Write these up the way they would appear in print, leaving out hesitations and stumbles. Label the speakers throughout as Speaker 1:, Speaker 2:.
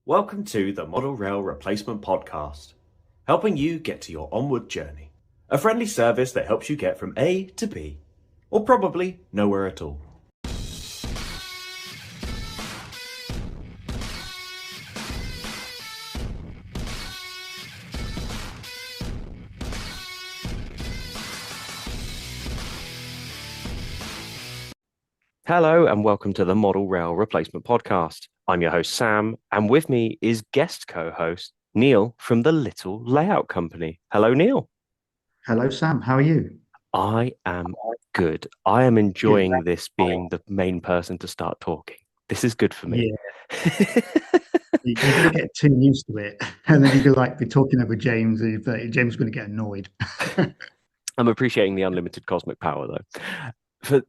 Speaker 1: Welcome to the Model Rail Replacement Podcast, helping you get to your onward journey. A friendly service that helps you get from A to B, or probably nowhere at all. Hello and welcome to the Model Rail Replacement Podcast. I'm your host, Sam, and with me is guest co-host Neil from the Little Layout Company. Hello, Neil.
Speaker 2: Hello, Sam. How are you?
Speaker 1: I am good. I am
Speaker 2: Good.
Speaker 1: enjoying this being the main person to start talking. This is good for me.
Speaker 2: Yeah, you're going to get too used to it, and then you're going to be talking over James, and James is going to get annoyed.
Speaker 1: I'm appreciating the unlimited cosmic power, though. For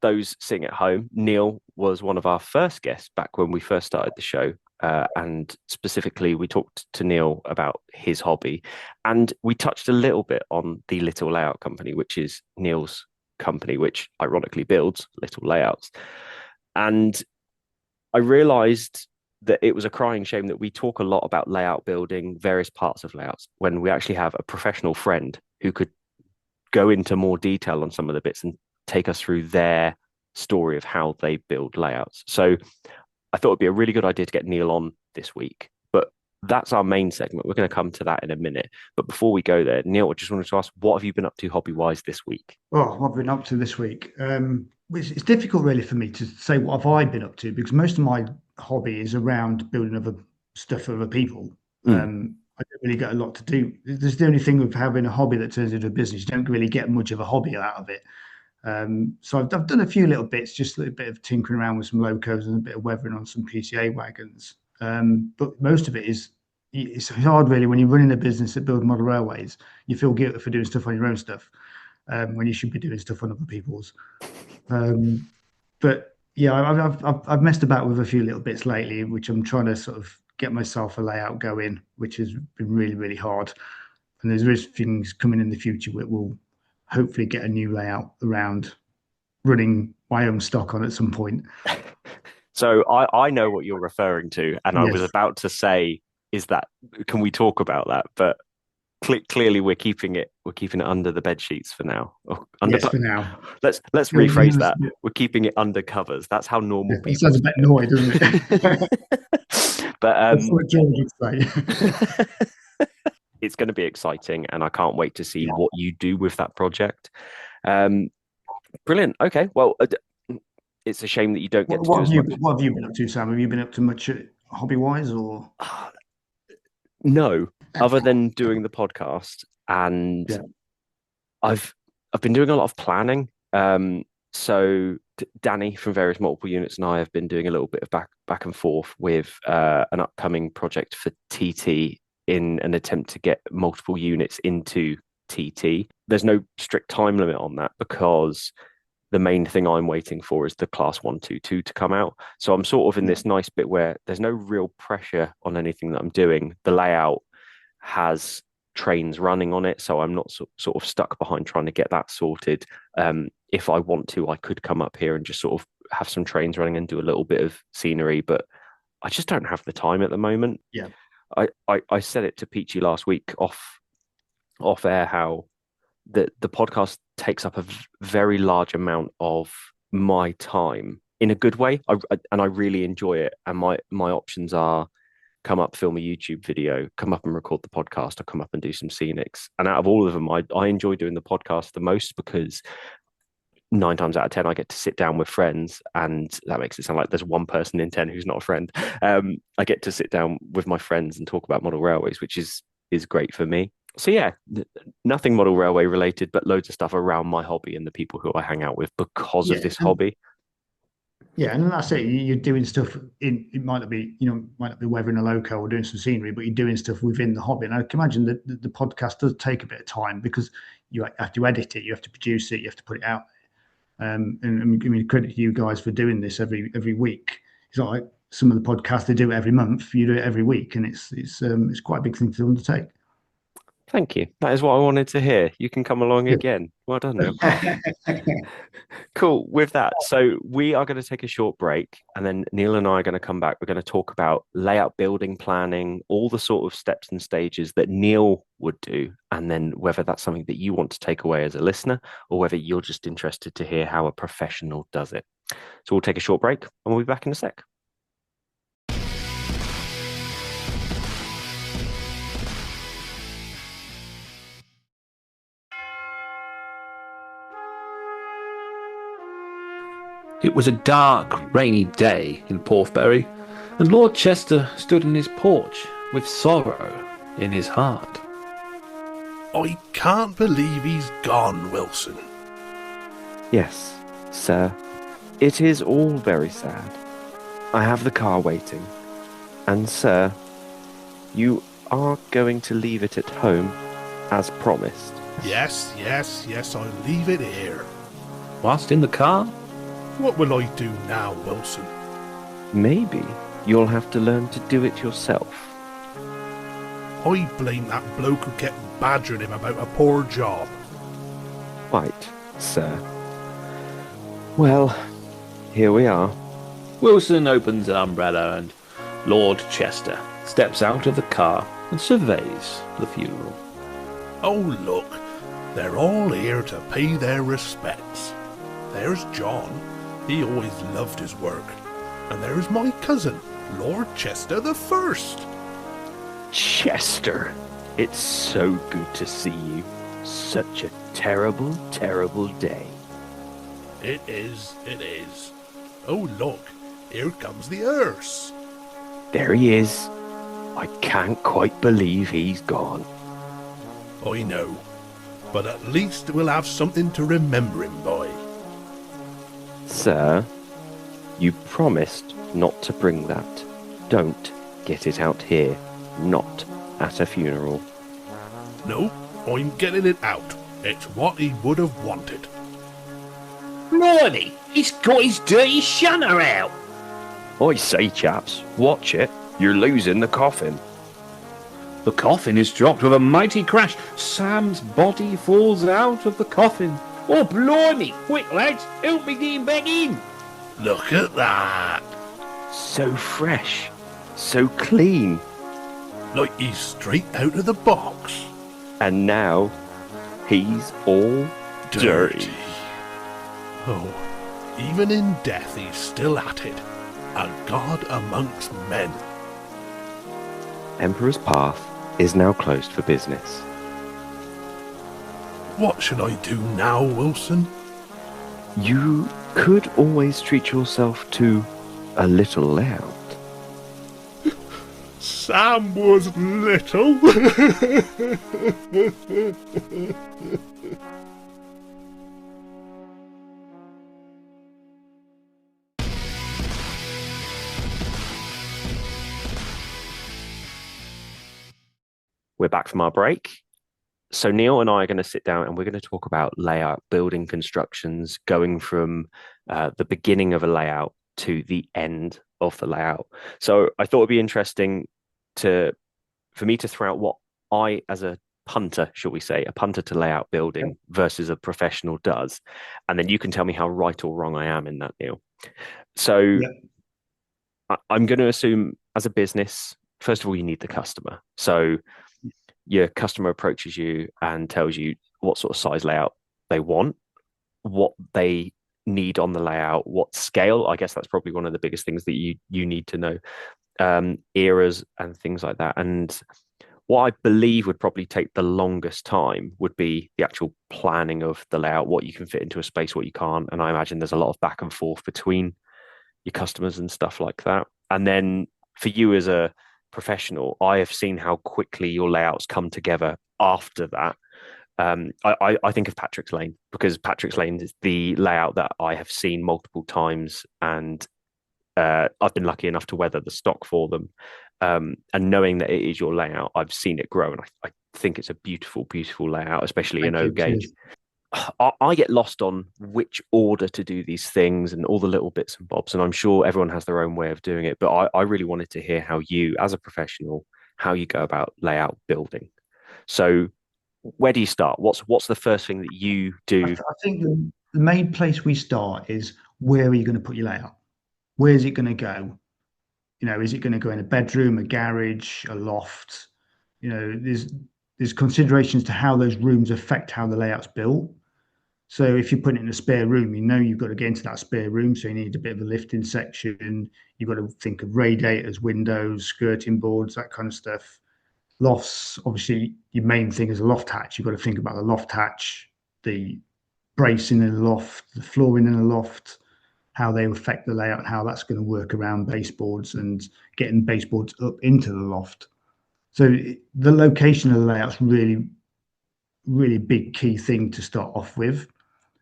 Speaker 1: those sitting at home, Neil was one of our first guests back when we first started the show. And specifically, we talked to Neil about his hobby. And we touched a little bit on the Little Layout Company, which is Neil's company, which ironically builds little layouts. And I realized that it was a crying shame that we talk a lot about layout building, various parts of layouts, when we actually have a professional friend who could go into more detail on some of the bits and take us through their story of how they build layouts. So I thought it'd be a really good idea to get Neil on this week. But that's our main segment. We're going to come to that in a minute. But before we go there, Neil, I just wanted to ask, what have you been up to hobby-wise this week?
Speaker 2: Oh, what I've been up to this week. It's difficult, really, for me to say what have I been up to because most of my hobby is around building other stuff for other people.
Speaker 1: Mm.
Speaker 2: I don't really get a lot to do. There's the only thing with having a hobby that turns into a business. You don't really get much of a hobby out of it. So I've done a few little bits, just a little bit of tinkering around with some locos and a bit of weathering on some PCA wagons. But most of it is it's hard really when you're running a business that builds model railways. You feel guilty for doing stuff on your own stuff when you should be doing stuff on other people's. Um, but yeah, I've messed about with a few little bits lately, which I'm trying to sort of get myself a layout going, which has been really hard. And there's things coming in the future that will hopefully get a new layout around running my own stock on at some point.
Speaker 1: So I know what you're referring to, and I was
Speaker 2: Yes,
Speaker 1: about to say, is that can we talk about that? But clearly we're keeping it under the bed sheets for now. Or under
Speaker 2: yes, for now.
Speaker 1: let's rephrase that. We're keeping it under covers. That's how normal
Speaker 2: It
Speaker 1: people
Speaker 2: sounds a bit
Speaker 1: say
Speaker 2: annoying, doesn't it?
Speaker 1: it. But
Speaker 2: That's what George would say.
Speaker 1: it's going to be exciting, and I can't wait to see what you do with that project. Um, Brilliant. Okay, well, it's a shame that you don't get to do as much.
Speaker 2: What have you been up to, Sam? Have you been up to much hobby wise or?
Speaker 1: No, other than doing the podcast, and
Speaker 2: Yeah.
Speaker 1: I've I've been doing a lot of planning. So Danny from various multiple units and I have been doing a little bit of back and forth with an upcoming project for TT in an attempt to get multiple units into TT. There's no strict time limit on that because the main thing I'm waiting for is the class 122 to come out. So I'm sort of in this nice bit where there's no real pressure on anything that I'm doing. The layout has trains running on it, so I'm not sort of stuck behind trying to get that sorted. If I want to, I could come up here and just sort of have some trains running and do a little bit of scenery, but I just don't have the time at the moment.
Speaker 2: Yeah.
Speaker 1: I said it to Peachy last week off air how the podcast takes up a very large amount of my time in a good way. And I really enjoy it. And my options are come up, film a YouTube video, come up and record the podcast, or come up and do some scenics. And out of all of them, I enjoy doing the podcast the most because 9 times out of 10, I get to sit down with friends, and that makes it sound like there's one person in 10 who's not a friend. I get to sit down with my friends and talk about model railways, which is great for me. So yeah, nothing model railway related, but loads of stuff around my hobby and the people who I hang out with because of
Speaker 2: Yeah.
Speaker 1: this hobby.
Speaker 2: Yeah, and that's it. You're doing stuff in it might not be, might not be weathering a loco or doing some scenery, but you're doing stuff within the hobby. And I can imagine that the podcast does take a bit of time because you have to edit it, you have to produce it, you have to put it out. And I mean, credit to you guys for doing this every week. It's not like some of the podcasts they do it every month. You do it every week, and it's quite a big thing to undertake.
Speaker 1: Thank you. That is what I wanted to hear. You can come along
Speaker 2: Good.
Speaker 1: again. Well done, Neil. Cool. With that, so we are going to take a short break, and then Neil and I are going to come back. We're going to talk about layout building planning, all the sort of steps and stages that Neil would do, and then whether that's something that you want to take away as a listener, or whether you're just interested to hear how a professional does it. So we'll take a short break, and we'll be back in a sec.
Speaker 3: It was a dark, rainy day in Porthbury, and Lord Chester stood in his porch with sorrow in his heart.
Speaker 4: I can't believe he's gone, Wilson.
Speaker 1: Yes, sir. It is all very sad. I have the car waiting. And, sir, you are going to leave it at home as promised.
Speaker 4: Yes, I'll leave it here.
Speaker 3: Whilst in the car,
Speaker 4: What will I do now, Wilson?
Speaker 1: Maybe you'll have to learn to do it yourself.
Speaker 4: I blame that bloke who kept badgering him about a poor job.
Speaker 1: Quite, sir. Well, here we are.
Speaker 3: Wilson opens an umbrella and Lord Chester steps out of the car and surveys the funeral.
Speaker 4: Oh, look, they're all here to pay their respects. There's John. He always loved his work. And there's my cousin, Lord Chester the First.
Speaker 1: Chester, it's so good to see you. Such a terrible, terrible day.
Speaker 4: It is. Oh, look, here comes the hearse.
Speaker 1: There he is. I can't quite believe he's gone.
Speaker 4: I know, but at least we'll have something to remember him by.
Speaker 1: Sir, you promised not to bring that. Don't get it out here. Not at a funeral.
Speaker 4: No, I'm getting it out. It's what he would have wanted.
Speaker 5: Blimey, he's got his dirty shunner out.
Speaker 1: I say, chaps, watch it. You're losing the coffin.
Speaker 3: The coffin is dropped with a mighty crash. Sam's body falls out of the coffin.
Speaker 5: Oh, blimey, quick lads, help me get him back in.
Speaker 4: Look at that.
Speaker 1: So fresh. So clean.
Speaker 4: Like he's straight out of the box.
Speaker 1: And now, he's all dirty.
Speaker 4: Oh, even in death he's still at it. A god amongst men.
Speaker 1: Emperor's Path is now closed for business.
Speaker 4: What should I do now, Wilson?
Speaker 1: You could always treat yourself to a little layout.
Speaker 4: Sam was little.
Speaker 1: We're back from our break. So Neil and I are going to sit down and we're going to talk about layout, building constructions, going from the beginning of a layout to the end of the layout. So I thought it'd be interesting for me to throw out what I, as a punter, shall we say, a punter to layout building versus a professional does, and then you can tell me how right or wrong I am in that, Neil. So I'm going to assume, as a business, first of all, you need the customer. So your customer approaches you and tells you what sort of size layout they want, what they need on the layout, what scale. I guess that's probably one of the biggest things that you need to know, eras and things like that. And what I believe would probably take the longest time would be the actual planning of the layout, what you can fit into a space, what you can't. And I imagine there's a lot of back and forth between your customers and stuff like that. And then for you as a professional, I have seen how quickly your layouts come together after that. I think of Patrick's Lane, because Patrick's Lane is the layout that I have seen multiple times, and I've been lucky enough to weather the stock for them. And knowing that it is your layout, I've seen it grow, and I think it's a beautiful, beautiful layout, especially in O gauge. I get lost on which order to do these things and all the little bits and bobs, and I'm sure everyone has their own way of doing it, but I really wanted to hear how you, as a professional, how you go about layout building. So where do you start? What's the first thing that you do?
Speaker 2: I think the main place we start is, where are you going to put your layout? Where's it going to go? Is it going to go in a bedroom, a garage, a loft? There's considerations to how those rooms affect how the layout's built. So if you put it in a spare room, you've got to get into that spare room. So you need a bit of a lifting section. You've got to think of radiators, windows, skirting boards, that kind of stuff. Lofts, obviously, your main thing is a loft hatch. You've got to think about the loft hatch, the bracing in the loft, the flooring in the loft, how they affect the layout, how that's going to work around baseboards and getting baseboards up into the loft. So the location of the layout's really, really big key thing to start off with.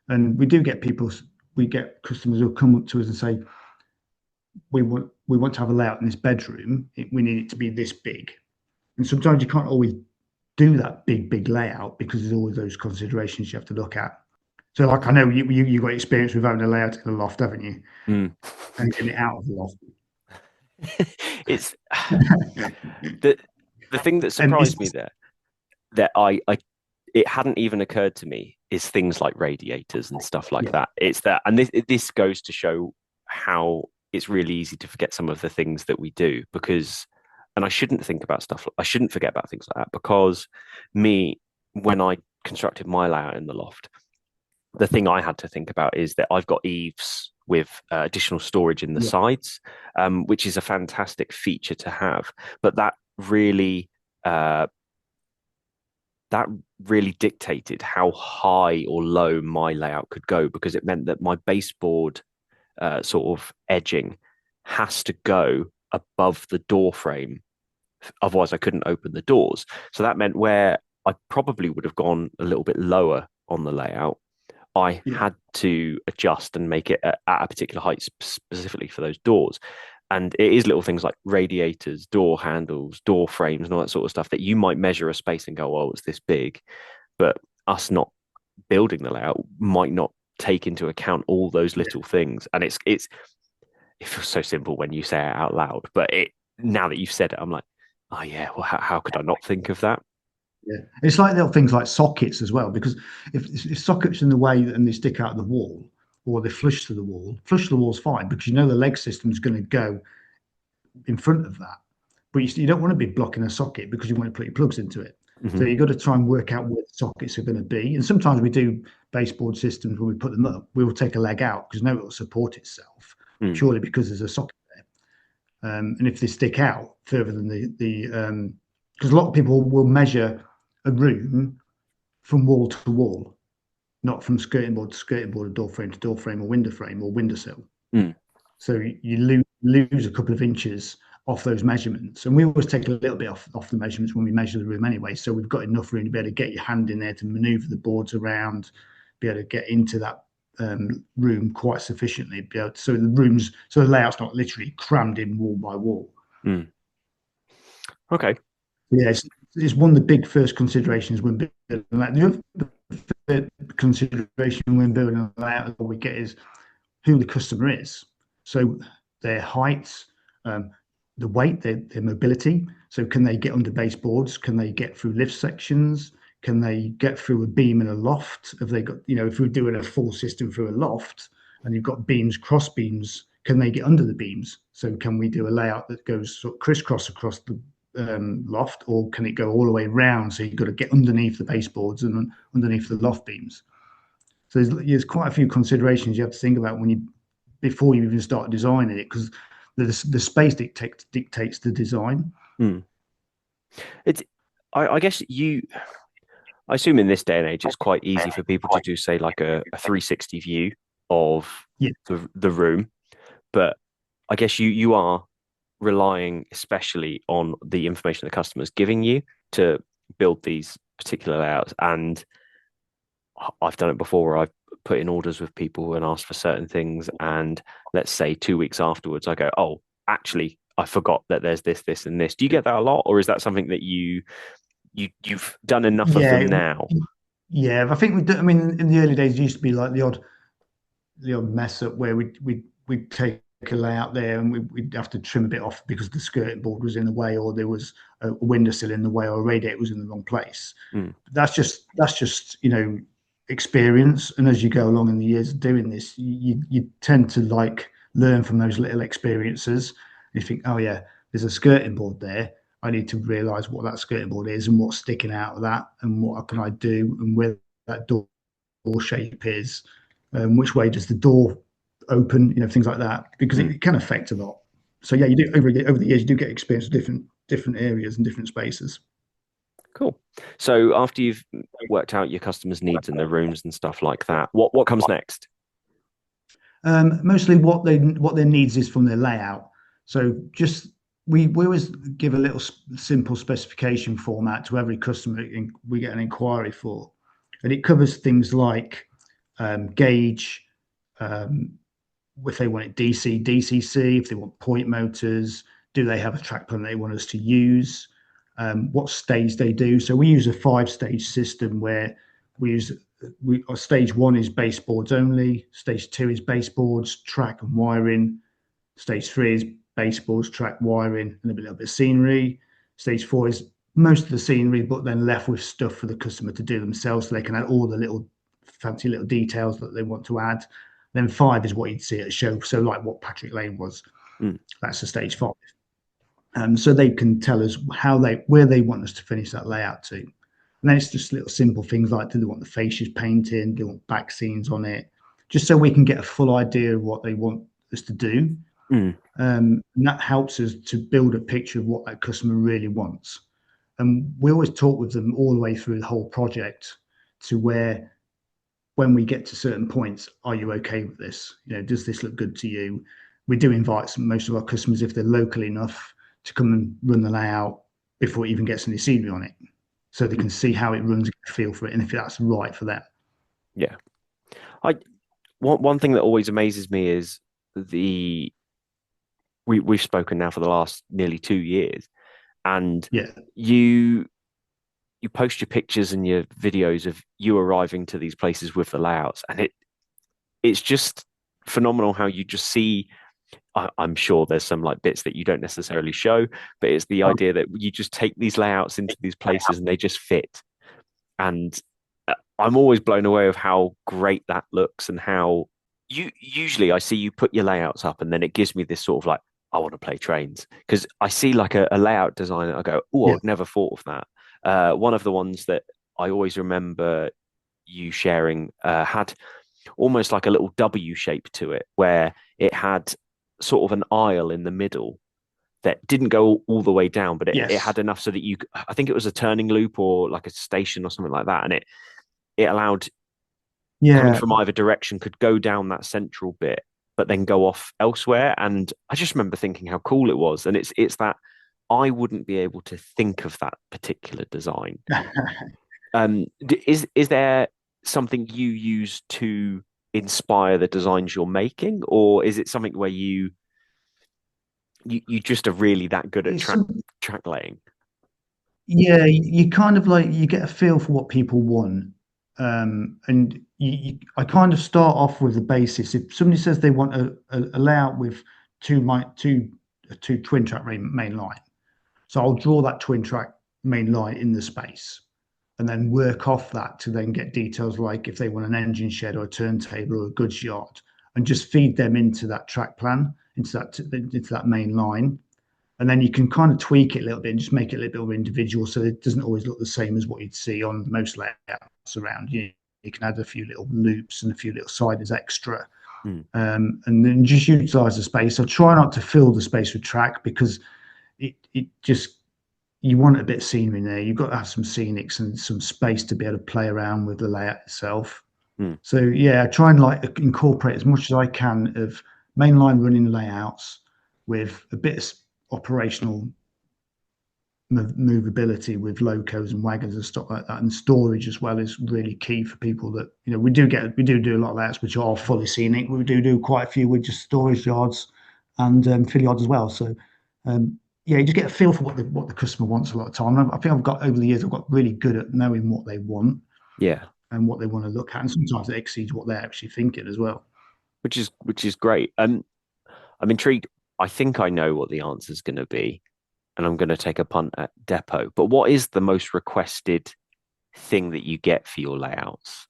Speaker 2: And we get customers who come up to us and say, we want to have a layout in this bedroom. We need it to be this big. And sometimes you can't always do that big layout because there's always those considerations you have to look at. So, like, I know you got experience with having a layout in the loft, haven't you? And getting it out of the loft.
Speaker 1: It's the thing that surprised me there, that it hadn't even occurred to me, is things like radiators and stuff like that. It's that, and this goes to show how it's really easy to forget some of the things that we do, because, and I shouldn't forget about things like that, because when I constructed my layout in the loft, the thing I had to think about is that I've got eaves with additional storage in the sides, which is a fantastic feature to have. But that really dictated how high or low my layout could go, because it meant that my baseboard sort of edging has to go above the door frame. Otherwise, I couldn't open the doors. So that meant where I probably would have gone a little bit lower on the layout, I had to adjust and make it at a particular height specifically for those doors. And it is little things like radiators, door handles, door frames, and all that sort of stuff that you might measure a space and go, oh, it's this big. But us not building the layout might not take into account all those little things. And it feels so simple when you say it out loud. But now that you've said it, I'm like, oh yeah, well, how could I not think of that?
Speaker 2: Yeah, it's like little things like sockets as well, because if sockets in the way and they stick out of the wall, or they flush to the wall's fine, because the leg system is going to go in front of that. But you don't want to be blocking a socket because you want to put your plugs into it. So you've got to try and work out where the sockets are going to be. And sometimes we do baseboard systems when we put them up, we will take a leg out because it will support itself, purely because there's a socket there. And if they stick out further than because a lot of people will measure a room from wall to wall, not from skirting board to skirting board, or door frame to door frame, or windowsill. So you lose a couple of inches off those measurements, and we always take a little bit off the measurements when we measure the room anyway. So we've got enough room to be able to get your hand in there to maneuver the boards around, be able to get into that room quite sufficiently. So the layout's not literally crammed in wall by wall.
Speaker 1: Okay.
Speaker 2: Yeah, it's one of the big first considerations when building that. The other consideration when building a layout we get is who the customer is. So their height, the weight, their mobility. So can they get under baseboards? Can they get through lift sections? Can they get through a beam in a loft? Have they got, if we're doing a full system through a loft and you've got beams, cross beams, can they get under the beams? So can we do a layout that goes sort of crisscross across the loft, or can it go all the way around? So you've got to get underneath the baseboards and underneath the loft beams. So there's quite a few considerations you have to think about before you even start designing it, because the space dictates the design.
Speaker 1: I guess I assume in this day and age it's quite easy for people to do, say, like a 360 view of the room, but I guess you are relying especially on the information the customer's giving you to build these particular layouts. And I've done it before where I've put in orders with people and asked for certain things, and let's say 2 weeks afterwards I go, oh, actually I forgot that there's this and this. Do you get that a lot, or is that something that you've done enough of them now?
Speaker 2: Yeah, I think we do. I mean, in the early days it used to be like the odd mess up where we take a layout there, and we'd have to trim a bit off because the skirting board was in the way, or there was a windowsill in the way, or a radiator was in the wrong place. That's just experience, and as you go along in the years of doing this, you tend to like learn from those little experiences. You think, oh yeah, there's a skirting board there. I need to realise what that skirting board is and what's sticking out of that, and what can I do, and where that door shape is, which way does the door open, things like that, because it can affect a lot. So yeah, you do over the years, you do get experience of different areas and different spaces.
Speaker 1: Cool. So after you've worked out your customers' needs in their rooms and stuff like that, what comes next?
Speaker 2: Mostly what their needs is from their layout. So just we always give a little simple specification format to every customer we get an inquiry for, and it covers things like gauge, if they want it DC, DCC, if they want point motors, do they have a track plan they want us to use, what stage they do. So we use a 5-stage system where our stage 1 is baseboards only, stage 2 is baseboards, track and wiring, stage 3 is baseboards, track, wiring, and a little bit of scenery. Stage 4 is most of the scenery, but then left with stuff for the customer to do themselves, so they can add all the little fancy little details that they want to add. Then 5 is what you'd see at a show, so like what Patrick Lane was. That's the stage 5. So they can tell us where they want us to finish that layout to. And then it's just little simple things like, do they want the fascias painted, do they want back scenes on it, just so we can get a full idea of what they want us to do. And that helps us to build a picture of what that customer really wants. And we always talk with them all the way through the whole project to where, when we get to certain points, are you okay with this? Does this look good to you? We do invite most of our customers, if they're local enough, to come and run the layout before it even gets any scenery on it, so they can see how it runs, get a feel for it, and if that's right for them.
Speaker 1: Yeah. One thing that always amazes me is we've spoken now for the last nearly 2 years, and you post your pictures and your videos of you arriving to these places with the layouts, and it's just phenomenal how you just see. I'm sure there's some like bits that you don't necessarily show, but it's the idea that you just take these layouts into these places and they just fit. And I'm always blown away of how great that looks, and how usually I see you put your layouts up and then it gives me this sort of like, I want to play trains, because I see like a layout design and I go, oh, I've never thought of that. One of the ones that I always remember you sharing had almost like a little W shape to it, where it had sort of an aisle in the middle that didn't go all the way down, but it had enough so that I think it was a turning loop or like a station or something like that, and it allowed coming from either direction could go down that central bit but then go off elsewhere. And I just remember thinking how cool it was, and it's that I wouldn't be able to think of that particular design. Is there something you use to inspire the designs you're making, or is it something where you just are really that good at track laying?
Speaker 2: Yeah, you kind of like, you get a feel for what people want, and I kind of start off with the basis. If somebody says they want a layout with two twin track main line, so I'll draw that twin track main line in the space, and then work off that to then get details like if they want an engine shed or a turntable or a goods yard, and just feed them into that track plan, into that main line. And then you can kind of tweak it a little bit and just make it a little bit more individual, so it doesn't always look the same as what you'd see on most layouts around. You can add a few little loops and a few little siders extra, and then just utilize the space. So try not to fill the space with track, because it just, you want a bit of scenery in there. You've got to have some scenics and some space to be able to play around with the layout itself. So yeah, I try and like incorporate as much as I can of mainline running layouts with a bit of operational movability with locos and wagons and stuff like that, and storage as well is really key for people that, we do do a lot of layouts which are fully scenic. We do quite a few with just storage yards and fill yards as well. So you just get a feel for what the customer wants a lot of time. I think over the years I've got really good at knowing what they want, and what they want to look at, and sometimes it exceeds what they're actually thinking as well,
Speaker 1: which is great. I'm intrigued. I think I know what the answer is going to be, and I'm going to take a punt at Depot. But what is the most requested thing that you get for your layouts?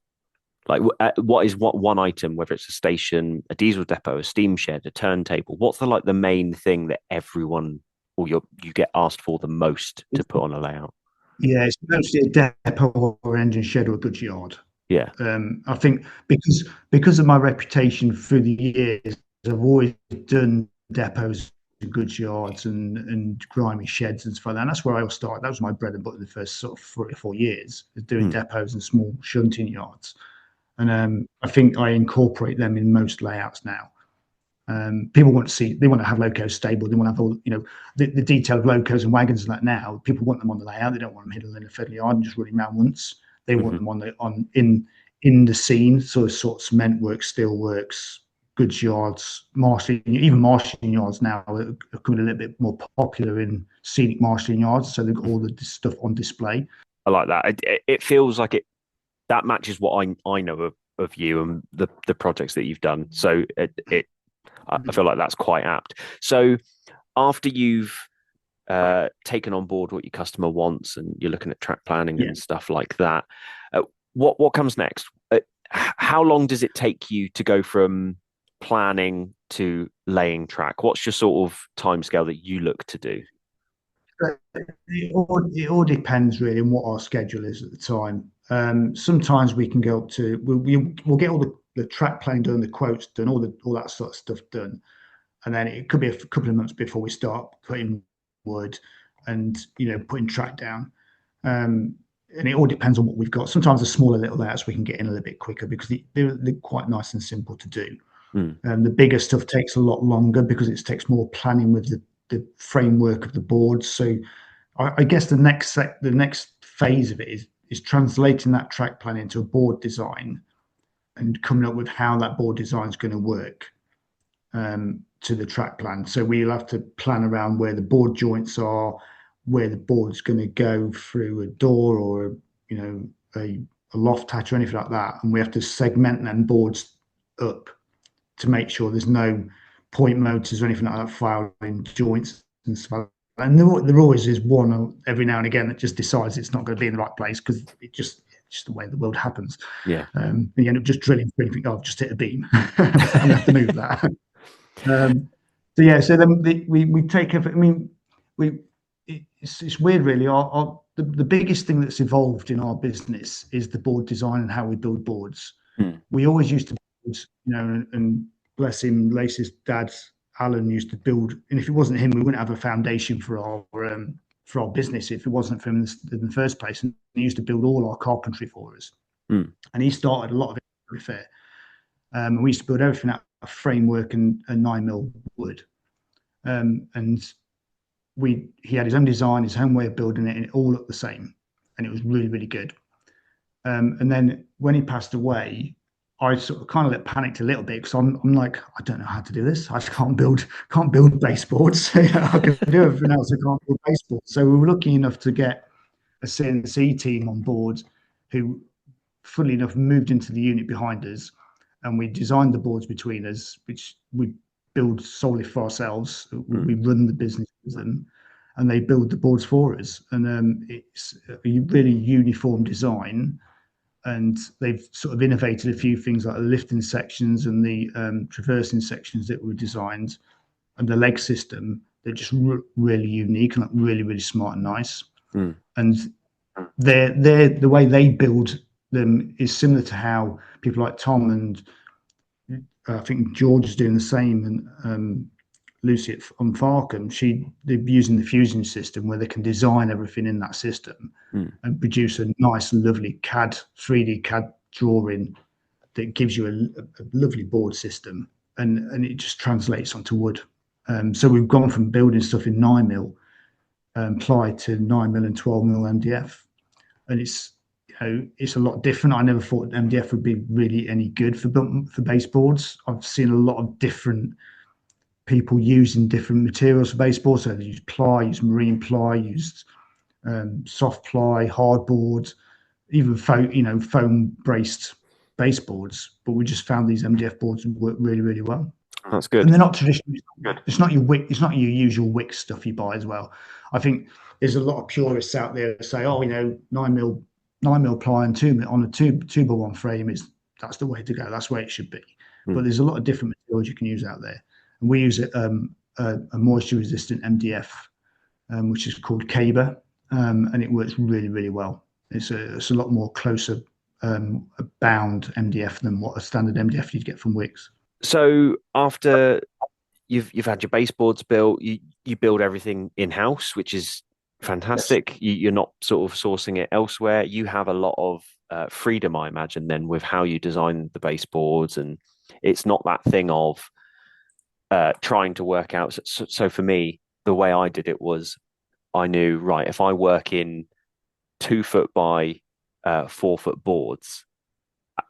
Speaker 1: Like, what is what one item, whether it's a station, a diesel depot, a steam shed, a turntable? What's the main thing that everyone or you get asked for the most to put on a layout?
Speaker 2: Yeah, it's mostly a depot or engine shed or a goods yard.
Speaker 1: Yeah.
Speaker 2: I think because of my reputation through the years, I've always done depots and goods yards and grimy sheds and stuff like that. And that's where I all started. That was my bread and butter the first sort of 3 or 4 years, is doing depots and small shunting yards. And I think I incorporate them in most layouts now. People want to see, they want to have locos stable. They want to have all, the detail of locos and wagons and that now. People want them on the layout. They don't want them hidden in a fiddly yard and just running around once. They want them in the scene, sort of cement works, steel works, goods yards, marshalling, even marshalling yards now are becoming a little bit more popular in scenic marshalling yards. So they've got all the stuff on display.
Speaker 1: I like that. It feels like that matches what I know of you and the projects that you've done. So I feel like that's quite apt. So after you've taken on board what your customer wants and you're looking at track planning and stuff like that, what comes next? How long does it take you to go from planning to laying track? What's your sort of timescale that you look to do?
Speaker 2: It all depends really on what our schedule is at the time. Sometimes we can go up to we'll get all the track planning done, the quotes done, all that sort of stuff done, and then it could be a couple of months before we start putting wood and putting track down. And it all depends on what we've got. Sometimes the smaller little layouts we can get in a little bit quicker because they're quite nice and simple to do. The bigger stuff takes a lot longer because it takes more planning with the framework of the board. So I guess the next phase of it is translating that track plan into a board design and coming up with how that board design is going to work to the track plan. So we'll have to plan around where the board joints are, where the board's going to go through a door or a loft hatch or anything like that, and we have to segment them boards up to make sure there's no point motors or anything like that filing joints and stuff. And there always is one every now and again that just decides it's not going to be in the right place because it's just the way the world happens.
Speaker 1: Yeah.
Speaker 2: And you end up just drilling through and think, I've just hit a beam. and you have to move that. So then we take up. I mean, it's weird, really. The biggest thing that's evolved in our business is the board design and how we build boards. We always used to build, and bless him, Lacey's dad, Alan, used to build. And if it wasn't him, we wouldn't have a foundation for our business if it wasn't for him in the first place. And he used to build all our carpentry for us. And he started a lot of it, to be fair. And we used to build everything out of framework and 9mm wood. And he had his own design, his own way of building it, and it all looked the same, and it was really, really good. And then when he passed away, I sort of kind of panicked a little bit because I'm like, I don't know how to do this. I just can't build baseboards. I can do everything else. I can't build baseboards. So we were lucky enough to get a CNC team on board who, funnily enough, moved into the unit behind us, and we designed the boards between us, which we build solely for ourselves. We run the business with them, and they build the boards for us. And it's a really uniform design. And they've sort of innovated a few things like the lifting sections and the traversing sections that were designed, and the leg system. They're just really unique and really, really smart and nice. And they're the way they build them is similar to how people like Tom and I think George is doing the same, and Lucy on Farkham, they're using the Fusion system where they can design everything in that system and produce a nice, lovely 3D CAD drawing that gives you a lovely board system, and it just translates onto wood. So we've gone from building stuff in 9mm ply to 9mm and 12mm MDF, and it's a lot different. I never thought MDF would be really any good for baseboards. I've seen a lot of different people using different materials for baseboards. So they use ply, use marine ply, used soft ply, hardboard, even foam braced baseboards. But we just found these MDF boards work really, really well.
Speaker 1: That's good.
Speaker 2: And they're not traditional.
Speaker 1: Good.
Speaker 2: It's not your usual Wick stuff you buy as well. I think there's a lot of purists out there that say, oh, 9mm ply and 2mm on a 2x1 frame that's the way to go. That's where it should be. But there's a lot of different materials you can use out there, and we use a moisture resistant MDF, which is called Caber, and it works really, really well. It's a lot more closer bound MDF than what a standard MDF you'd get from Wicks.
Speaker 1: So after you've had your baseboards built, you build everything in house, which is fantastic. Yes. You're not sort of sourcing it elsewhere. You have a lot of freedom, I imagine, then with how you design the baseboards, and it's not that thing of trying to work out. So for me, the way I did it was I knew, right, if I work in 2 foot by 4 foot boards,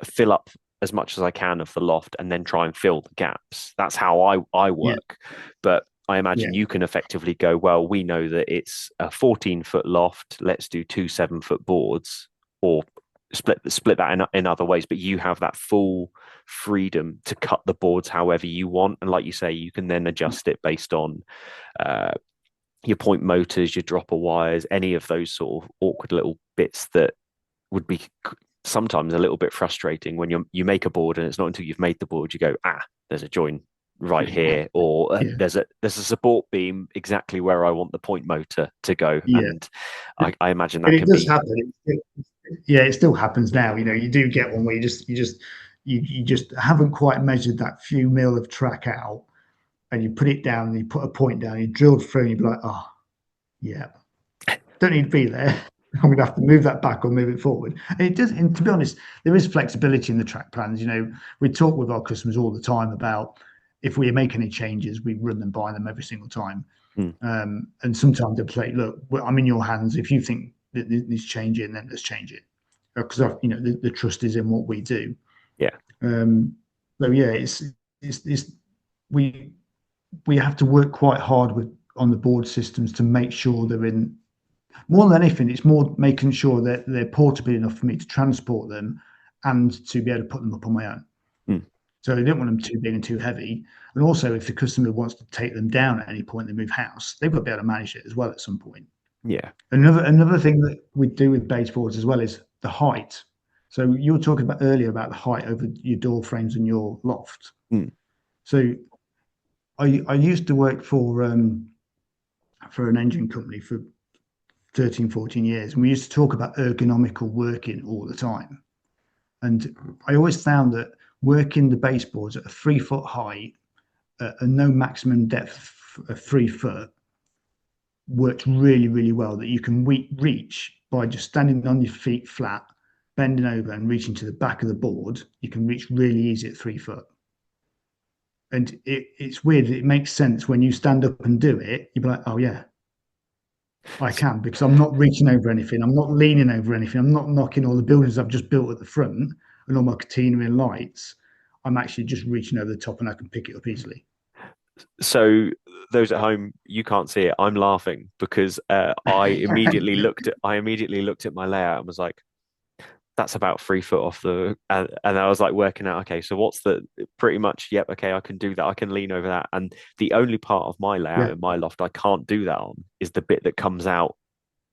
Speaker 1: fill up as much as I can of the loft and then try and fill the gaps. That's how I work. Yeah. But I imagine you can effectively go, well, we know that it's a 14-foot loft. Let's do 2 7-foot boards, or split that in other ways. But you have that full freedom to cut the boards however you want. And like you say, you can then adjust it based on your point motors, your dropper wires, any of those sort of awkward little bits that would be sometimes a little bit frustrating when you make a board, and it's not until you've made the board you go, there's a joint right here, or there's a support beam exactly where I want the point motor to go. And I imagine that
Speaker 2: can happen. It still happens now. You do get one where you just haven't quite measured that few mil of track out, and you put it down and you put a point down, you drilled through, and you'd be like, don't need to be there. I'm going to have to move that back or move it forward. And it does. And to be honest, there is flexibility in the track plans. We talk with our customers all the time about if we make any changes, we run them by them every single time. And sometimes they'll say, look, I'm in your hands. If you think that it needs changing, then let's change it. Because the trust is in what we do.
Speaker 1: Yeah.
Speaker 2: So it's we have to work quite hard on the board systems to make sure they're in. More than anything, it's more making sure that they're portable enough for me to transport them and to be able to put them up on my own. So I don't want them too big and too heavy. And also, if the customer wants to take them down at any point they move house, they've got to be able to manage it as well at some point.
Speaker 1: Yeah.
Speaker 2: Another thing that we do with baseboards as well is the height. So you were talking about earlier about the height over your door frames and your loft. So I used to work for an engine company for 13, 14 years. And we used to talk about ergonomical working all the time. And I always found that working the baseboards at a 3 foot height and no maximum depth of 3 foot works really, really well, that you can reach by just standing on your feet flat, bending over and reaching to the back of the board. You can reach really easy at 3 foot. And it's weird. It makes sense when you stand up and do it. You'd be like, oh yeah, I can, because I'm not reaching over anything. I'm not leaning over anything. I'm not knocking all the buildings I've just built at the front and all my catenary and lights. I'm actually just reaching over the top and I can pick it up easily.
Speaker 1: So those at home, you can't see it. I'm laughing because I immediately looked at my layout and was like, that's about 3 foot off the, and I was like working out, okay, so what's the, pretty much, yep, okay, I can do that. I can lean over that. And the only part of my layout in my loft I can't do that on is the bit that comes out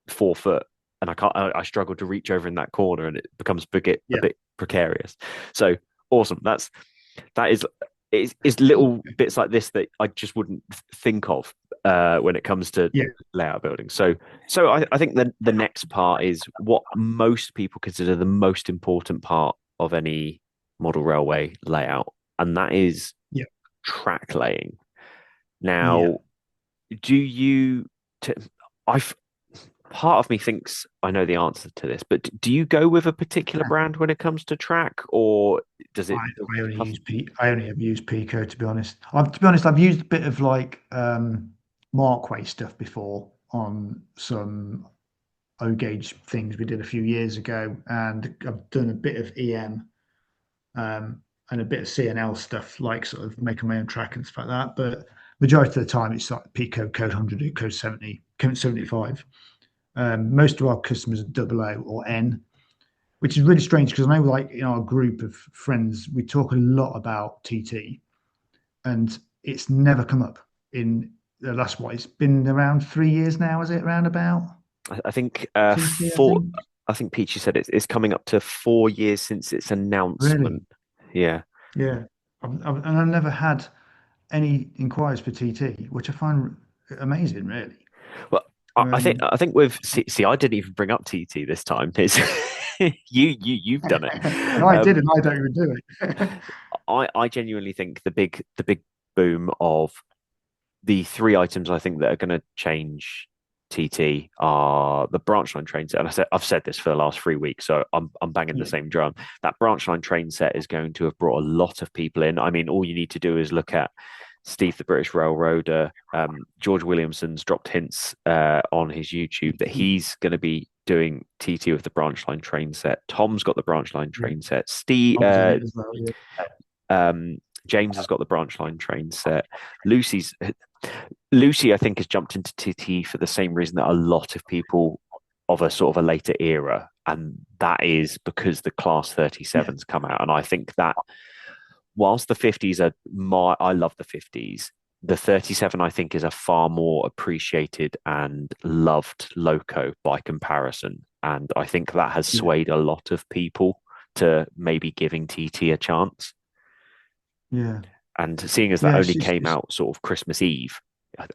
Speaker 1: 4 foot. And I struggle to reach over in that corner, and it becomes a bit precarious. So awesome. That is little bits like this that I just wouldn't think of when it comes to layout building. So I think the next part is what most people consider the most important part of any model railway layout, and that is track laying. Now, do you? Part of me thinks I know the answer to this, but do you go with a particular brand when it comes to track, or does it?
Speaker 2: I only have used Pico, to be honest. I've used a bit of like Markway stuff before on some O-gauge things we did a few years ago, and I've done a bit of EM and a bit of CNL stuff, like sort of making my own track and stuff like that. But majority of the time, it's like Pico, Code 100, Code 70, Code 75. Most of our customers are AA or N, which is really strange because I know, like in our group of friends, we talk a lot about TT, and it's never come up in the last what? It's been around 3 years now, is it? Round about?
Speaker 1: I think
Speaker 2: TT, I
Speaker 1: four.
Speaker 2: think.
Speaker 1: I think Peachy said it's coming up to 4 years since its announcement.
Speaker 2: Really?
Speaker 1: Yeah.
Speaker 2: Yeah. And I've never had any inquiries for TT, which I find amazing, really.
Speaker 1: Well, I think with see, I didn't even bring up TT this time. It's you've done it.
Speaker 2: And I did, and I don't even do it.
Speaker 1: I genuinely think the big boom of the three items I think that are going to change TT are the branch line train set. And I've said this for the last 3 weeks, so I'm banging the same drum. That branch line train set is going to have brought a lot of people in. I mean, all you need to do is look at Steve, the British Railroader. George Williamson's dropped hints on his YouTube that he's going to be doing TT with the branch line train set. Tom's got the branch line train set. Steve, James has got the branch line train set. Lucy, I think, has jumped into TT for the same reason that a lot of people of a sort of a later era, and that is because the Class 37s come out. And I think that whilst the 50s I love the 50s, the 37 I think is a far more appreciated and loved loco by comparison. And I think that has swayed a lot of people to maybe giving TT a chance.
Speaker 2: Yeah.
Speaker 1: And seeing as that only came out sort of Christmas Eve,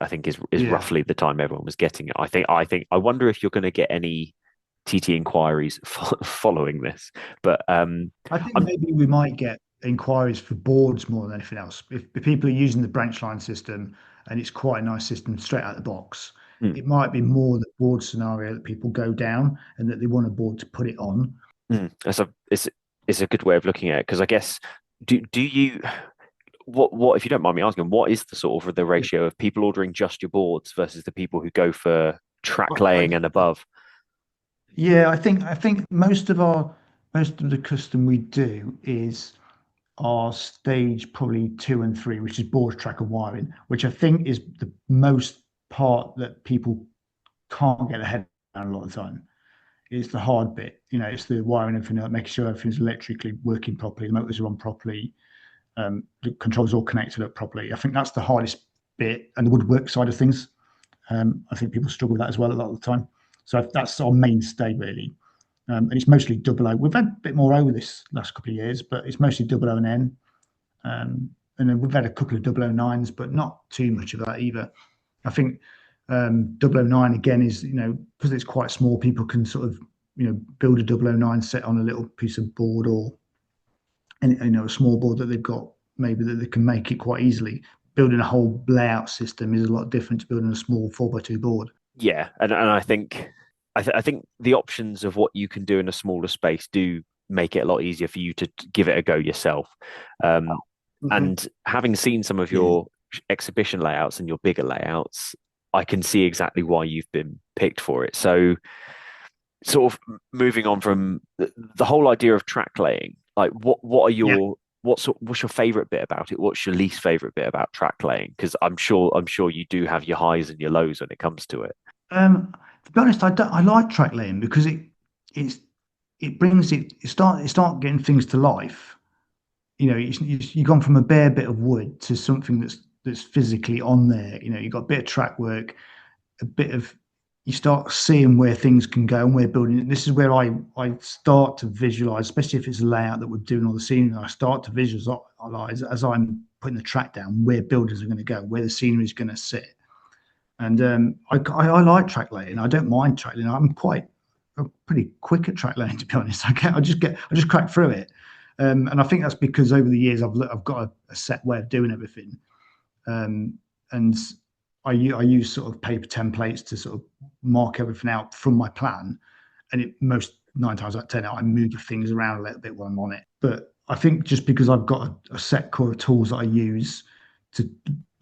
Speaker 1: I think is roughly the time everyone was getting it. I wonder if you're going to get any TT inquiries following this. But I
Speaker 2: think maybe we might get inquiries for boards more than anything else. If people are using the branch line system and it's quite a nice system straight out of the box, it might be more the board scenario that people go down and that they want a board to put it on.
Speaker 1: It's a good way of looking at it, because I guess do you what if you don't mind me asking, what is the sort of the ratio of people ordering just your boards versus the people who go for track laying and above?
Speaker 2: Yeah, I think most of the custom we do is our stage probably 2 and 3, which is board, track and wiring, which I think is the most part that people can't get their head around a lot of the time. It's the hard bit, it's the wiring and everything, making sure everything's electrically working properly, the motors are on properly, the controls all connected up properly. I think that's the hardest bit, and the woodwork side of things. I think people struggle with that as well a lot of the time. So that's our mainstay really, and it's mostly 00. We've had a bit more over this last couple of years, but it's mostly 00 and N, and then we've had a couple of 009s, but not too much of that either. I think 009 again is, because it's quite small, people can sort of build a 009 set on a little piece of board, or a small board that they've got, maybe that they can make it quite easily. Building a whole layout system is a lot different to building a small 4x2 board.
Speaker 1: Yeah, and I think the options of what you can do in a smaller space do make it a lot easier for you to give it a go yourself. And having seen some of your exhibition layouts and your bigger layouts, I can see exactly why you've been picked for it. So, sort of moving on from the whole idea of track laying, like what are your what's your favorite bit about it? What's your least favorite bit about track laying? Because I'm sure you do have your highs and your lows when it comes to it.
Speaker 2: To be honest, I like track laying because it brings it start getting things to life. You've gone from a bare bit of wood to something that's physically on there. You've got a bit of track work, you start seeing where things can go and where building. This is where I start to visualize, especially if it's a layout that we're doing all the scenery. I start to visualize as I'm putting the track down where buildings are going to go, where the scenery is going to sit. And I like track laying. I don't mind track laying. I'm pretty quick at track laying, to be honest. I just crack through it. And I think that's because over the years I've got a set way of doing everything. And I use sort of paper templates to sort of mark everything out from my plan. And 9 times out of 10, I move things around a little bit while I'm on it. But I think just because I've got a set core of tools that I use to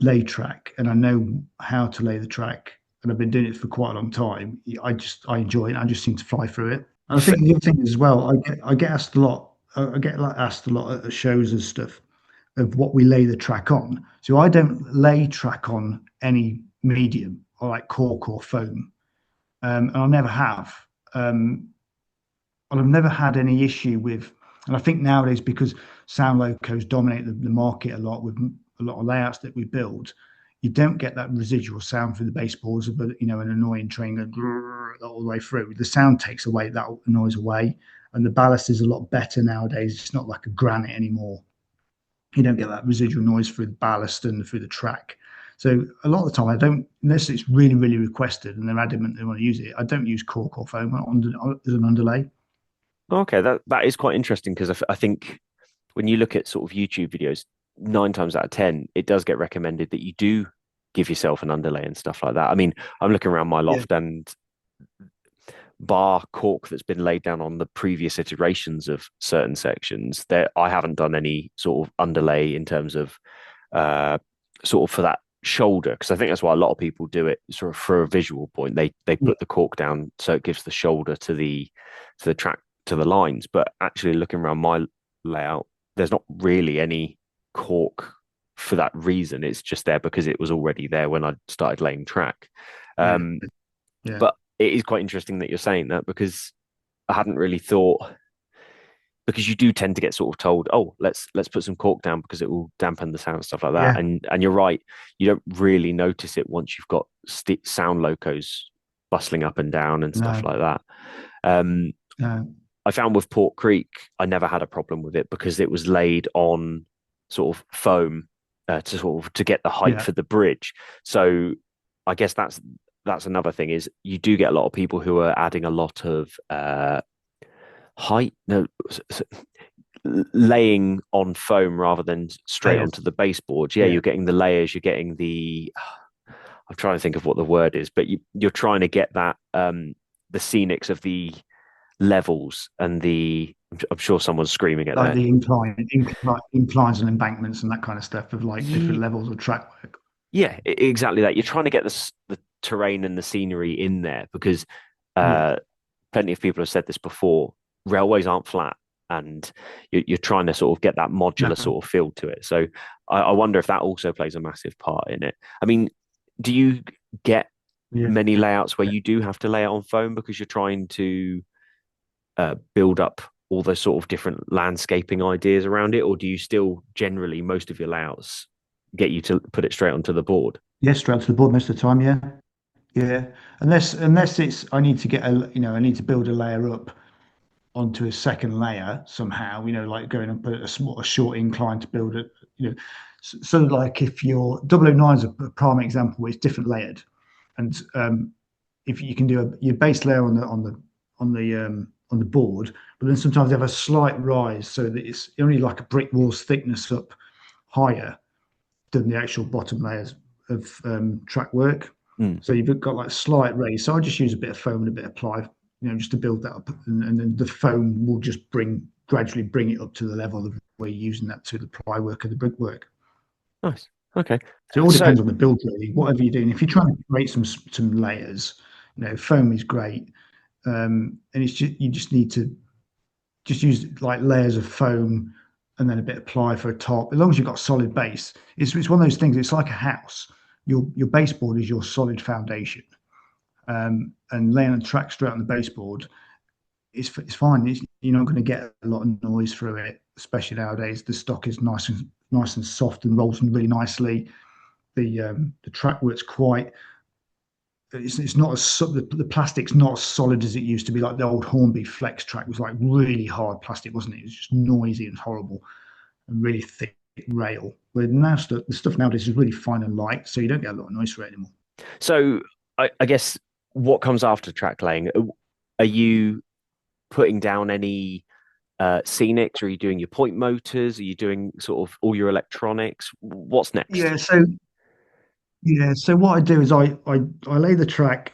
Speaker 2: lay track, and I know how to lay the track, and I've been doing it for quite a long time, I enjoy it. I just seem to fly through it. And I think the other thing as well, I get asked a lot. I get asked a lot at shows and stuff of what we lay the track on. So I don't lay track on any medium or like cork or foam, and I never have. And I've never had any issue with. And I think nowadays, because sound locos dominate the market a lot with a lot of layouts that we build, you don't get that residual sound through the baseboards of an annoying train going all the way through. The sound takes away that noise away, and the ballast is a lot better nowadays. It's not like a granite anymore. You don't get that residual noise through the ballast and through the track. So a lot of the time, I don't, unless it's really, really requested and they're adamant they want to use it, I don't use cork or foam as an underlay.
Speaker 1: Okay, that is quite interesting, because I think when you look at sort of YouTube videos, 9 times out of 10, it does get recommended that you do give yourself an underlay and stuff like that. I mean, I'm looking around my loft, and bar cork that's been laid down on the previous iterations of certain sections, there I haven't done any sort of underlay in terms of sort of for that shoulder, because I think that's why a lot of people do it sort of for a visual point. They put the cork down so it gives the shoulder to the track, to the lines. But actually, looking around my layout, there's not really any cork for that reason. It's just there because it was already there when I started laying track. But it is quite interesting that you're saying that, because I hadn't really thought, because you do tend to get sort of told, oh, let's put some cork down because it will dampen the sound and stuff like that. And you're right, you don't really notice it once you've got sound locos bustling up and down and stuff like that. I found with Port Creek, I never had a problem with it because it was laid on sort of foam to get the height for the bridge. So I guess that's another thing, is you do get a lot of people who are adding a lot of laying on foam rather than straight onto the baseboards. You're getting the layers, you're getting the I'm trying to think of what the word is, but you're trying to get that the scenics of the levels and I'm sure someone's screaming at
Speaker 2: like
Speaker 1: that.
Speaker 2: The inclines and embankments and that kind of stuff of like different levels of track work. Yeah,
Speaker 1: exactly that. You're trying to get the terrain and the scenery in there, because plenty of people have said this before, railways aren't flat, and you're trying to sort of get that modular sort of feel to it. So I wonder if that also plays a massive part in it. I mean, do you get many layouts where you do have to lay it on foam because you're trying to build up all those sort of different landscaping ideas around it, or do you still generally, most of your layouts get you to put it straight onto the board?
Speaker 2: Yes, straight onto the board most of the time. Yeah. Unless it's I need to get I need to build a layer up onto a second layer somehow. Like going and put a short incline to build it. So like if your 009 is a prime example where it's different layered, and if you can do your base layer on the board, but then sometimes they have a slight rise so that it's only like a brick wall's thickness up higher than the actual bottom layers of track work. So you've got like slight raise. So I just use a bit of foam and a bit of ply, just to build that up, and then the foam will just gradually bring it up to the level of where you're using that to the ply work or the brickwork.
Speaker 1: Nice. Okay.
Speaker 2: So it all depends on the build, really. Whatever you're doing, if you're trying to create some layers, foam is great, and it's just you just need to just use like layers of foam and then a bit of ply for a top. As long as you've got a solid base, it's one of those things. It's like a house. Your baseboard is your solid foundation, and laying a track straight on the baseboard is fine. You're not going to get a lot of noise through it, especially nowadays. The stock is nice and soft and rolls in really nicely. The track works quite. It's not as the plastic's not as solid as it used to be. Like the old Hornby Flex track was like really hard plastic, wasn't it? It was just noisy and horrible, and really thick rail. Where now the stuff nowadays is really fine and light, so you don't get a lot of noise for it anymore.
Speaker 1: So I guess what comes after track laying? Are you putting down any scenics? Or are you doing your point motors? Are you doing sort of all your electronics? What's next?
Speaker 2: So what I do is I lay the track,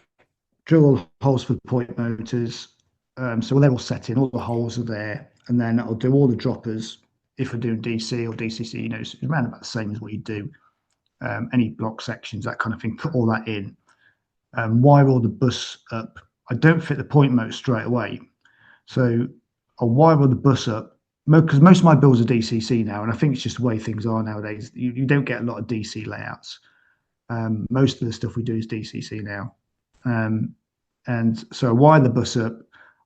Speaker 2: drill all the holes for the point motors. So level setting, all the holes are there, and then I'll do all the droppers. If we're doing DC or DCC, it's around about the same as what you do. Any block sections, that kind of thing, put all that in. Wire all the bus up. I don't fit the point motor straight away, so I'll wire all the bus up, because most of my builds are DCC now, and I think it's just the way things are nowadays. You don't get a lot of DC layouts. Most of the stuff we do is DCC now, and so I wire the bus up.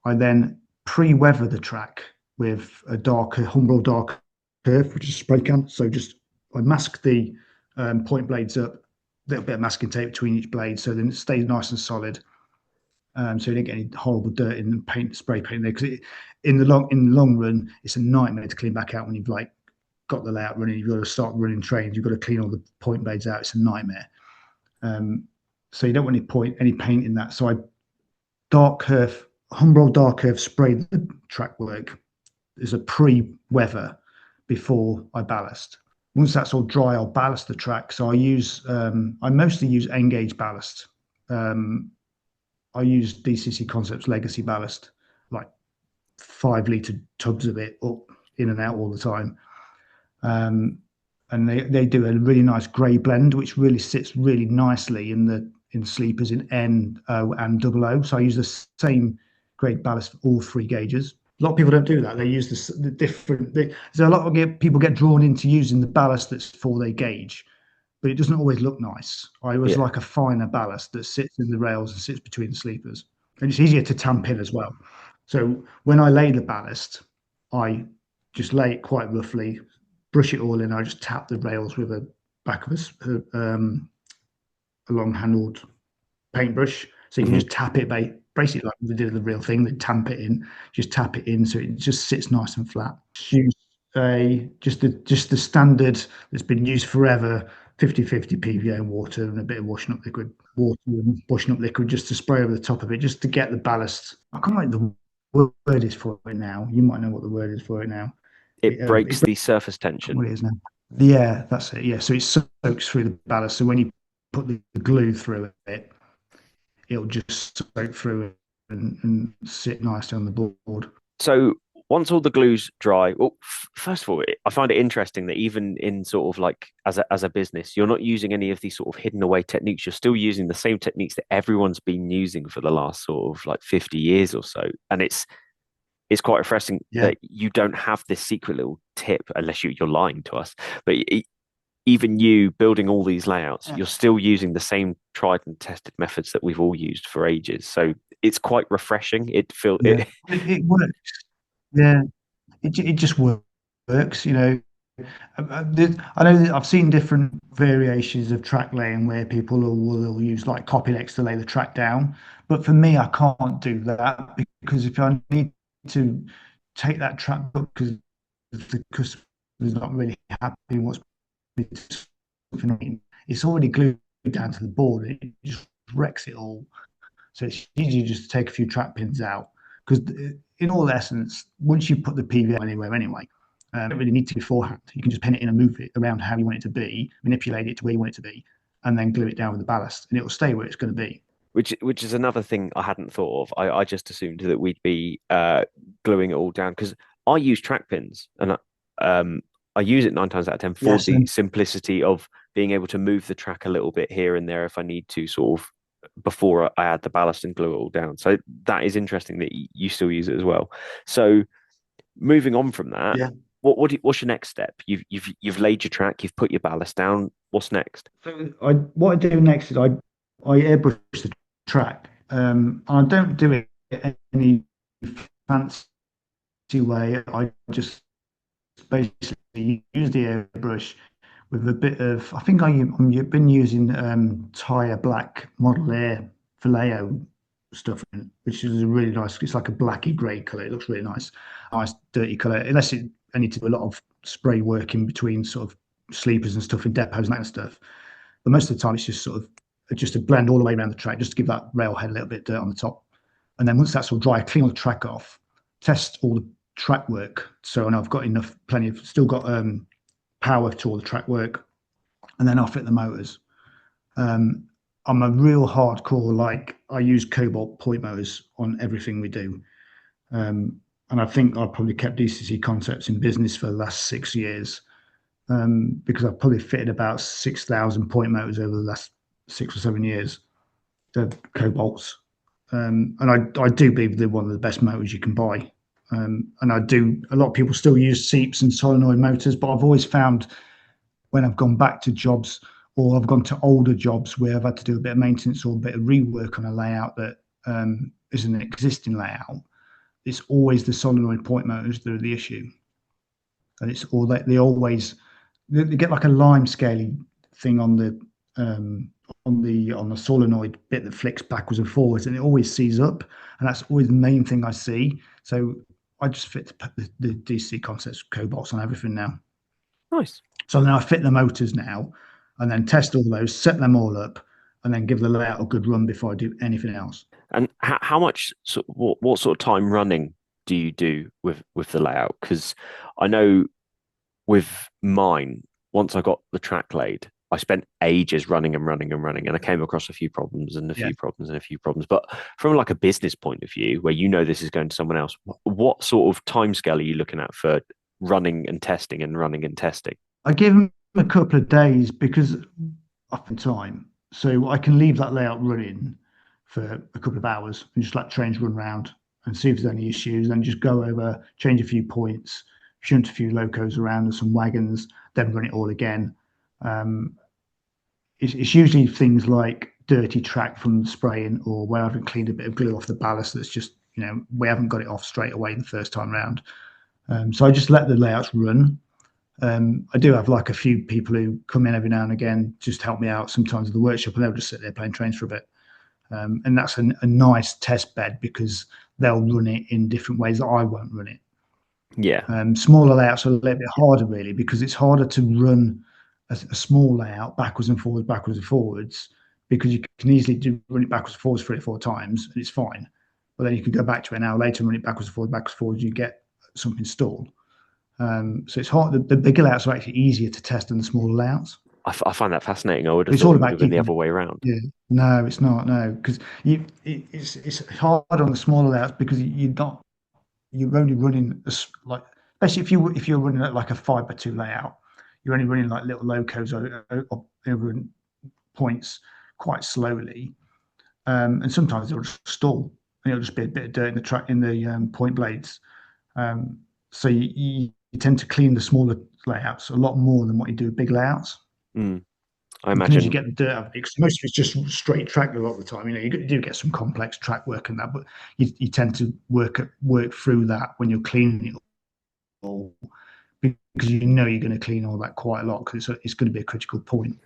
Speaker 2: I then pre-weather the track with a Humbrol dark curve, which is spray can. So just mask the point blades up, a little bit of masking tape between each blade, so then it stays nice and solid. So you don't get any horrible dirt in the paint, spray paint there, because in the long run, it's a nightmare to clean back out when you've like got the layout running. You've got to start running trains. You've got to clean all the point blades out. It's a nightmare. So you don't want any paint in that. So I Humbrol Dark Earth sprayed the track work as a pre-weather before I ballast. Once that's all dry, I'll ballast the track. So I mostly use N-Gage ballast. I use DCC Concepts Legacy ballast, like 5-litre tubs of it up in and out all the time. And they do a really nice grey blend, which really sits really nicely in sleepers in N, O, and OO. So I use the same grade ballast for all 3 gauges. A lot of people don't do that. They use the different. So a lot of people get drawn into using the ballast that's for their gauge, but it doesn't always look nice. I always like a finer ballast that sits in the rails and sits between the sleepers, and it's easier to tamp in as well. So when I lay the ballast, I just lay it quite roughly, brush it all in. I just tap the rails with a back of a long-handled paintbrush, so you can just tap it, basically like we did the real thing. They tamp it in, just tap it in, so it just sits nice and flat. Use just the standard that's been used forever. 50-50 PVA and water and a bit of washing up liquid, just to spray over the top of it, just to get the ballast. I can't remember the word is for it now. You might know what the word is for it now.
Speaker 1: It breaks the surface tension.
Speaker 2: What it is now. Yeah, that's it. Yeah, so it soaks through the ballast. So when you put the glue through it, it'll just soak through and sit nicely on the board.
Speaker 1: So once all the glue's dry, well, first of all, I find it interesting that even in sort of like as a business, you're not using any of these sort of hidden away techniques. You're still using the same techniques that everyone's been using for the last sort of like 50 years or so. And it's quite refreshing that you don't have this secret little tip, unless you're lying to us. But even you building all these layouts, you're still using the same tried and tested methods that we've all used for ages. So it's quite refreshing. It
Speaker 2: works. Yeah, it just works, you know. I know that I've seen different variations of track laying where people will use like Copylex to lay the track down, but for me, I can't do that, because if I need to take that track up because the customer is not really happy with it's already glued down to the board, it just wrecks it all. So it's easier just to take a few track pins out, because in all essence, once you put the PVA anywhere anyway, you don't really need to beforehand. You can just pin it in and move it around how you want it to be, manipulate it to where you want it to be, and then glue it down with the ballast, and it will stay where it's going to be.
Speaker 1: Which is another thing I hadn't thought of. I just assumed that we'd be gluing it all down, because I use track pins, and I use it 9 times out of 10 for the simplicity of being able to move the track a little bit here and there if I need to, sort of before I add the ballast and glue it all down. So that is interesting that you still use it as well. So moving on from that, what's your next step? You've laid your track, you've put your ballast down. What's next?
Speaker 2: So what I do next is I airbrush the track. I don't do it any fancy way. I just basically use the airbrush with a bit of, I think I've been using Tire Black Model Air Vallejo stuff, which is a really nice, it's like a blacky grey colour. It looks really nice dirty colour, unless I need to do a lot of spray work in between sort of sleepers and stuff in depots and that kind of stuff. But most of the time it's just sort of just a blend all the way around the track, just to give that railhead a little bit of dirt on the top. And then once that's all dry, I clean all the track off, test all the track work. So, and I've got still got power to all the track work, and then I'll fit the motors. I'm a real hardcore, like I use Cobalt point motors on everything we do. And I think I've probably kept DCC Concepts in business for the last 6 years, because I've probably fitted about 6,000 point motors over the last 6 or 7 years. The Cobalts. And I do believe they're one of the best motors you can buy. And a lot of people still use seeps and solenoid motors, but I've always found when I've gone back to jobs, or I've gone to older jobs where I've had to do a bit of maintenance or a bit of rework on a layout that is an existing layout, it's always the solenoid point motors that are the issue. And it's all that they always they get like a lime scaly thing on the solenoid bit that flicks backwards and forwards, and it always sees up, and that's always the main thing I see. So I just fit the DC Concepts cobots on everything now.
Speaker 1: Nice.
Speaker 2: So then I fit the motors now, and then test all those, set them all up, and then give the layout a good run before I do anything else.
Speaker 1: And how much, what sort of time running do you do with the layout? Because I know with mine, once I got the track laid, I spent ages running and running and running, and I came across a few problems and a few problems and a few problems. But from like a business point of view, where you know this is going to someone else, what sort of timescale are you looking at for running and testing and running and testing?
Speaker 2: I give them a couple of days because up in time, so I can leave that layout running for a couple of hours and just let trains run around and see if there's any issues, then just go over, change a few points, shunt a few locos around and some wagons, then run it all again. It's usually things like dirty track from spraying, or where I haven't cleaned a bit of glue off the ballast that's just, we haven't got it off straight away the first time round. So I just let the layouts run. I do have like a few people who come in every now and again just help me out sometimes at the workshop, and they'll just sit there playing trains for a bit. And that's a nice test bed because they'll run it in different ways that I won't run it.
Speaker 1: Yeah.
Speaker 2: Smaller layouts are a little bit harder really, because it's harder to run a small layout backwards and forwards, because you can easily run it backwards and forwards 3 or 4 times and it's fine. But then you can go back to it an hour later and run it backwards and forwards, you get something stalled. So it's hard. The bigger layouts are actually easier to test than the smaller layouts.
Speaker 1: I find that fascinating. I would have
Speaker 2: It's
Speaker 1: thought
Speaker 2: all
Speaker 1: it
Speaker 2: about
Speaker 1: would have been the
Speaker 2: keeping
Speaker 1: other way around.
Speaker 2: Yeah, no, it's not. No, because it's hard on the smaller layouts because you're only running like, especially if you're running like a 5x2 layout, you're only running like little locos over points quite slowly, and sometimes they'll just stall and it'll just be a bit of dirt in the track in the point blades. So you tend to clean the smaller layouts a lot more than what you do with big layouts.
Speaker 1: I imagine
Speaker 2: you get the dirt out of it, because most of it's just straight track a lot of the time. You do get some complex track work and that, but you tend to work through that when you're cleaning it all, because you're going to clean all that quite a lot, because it's going to be a critical point.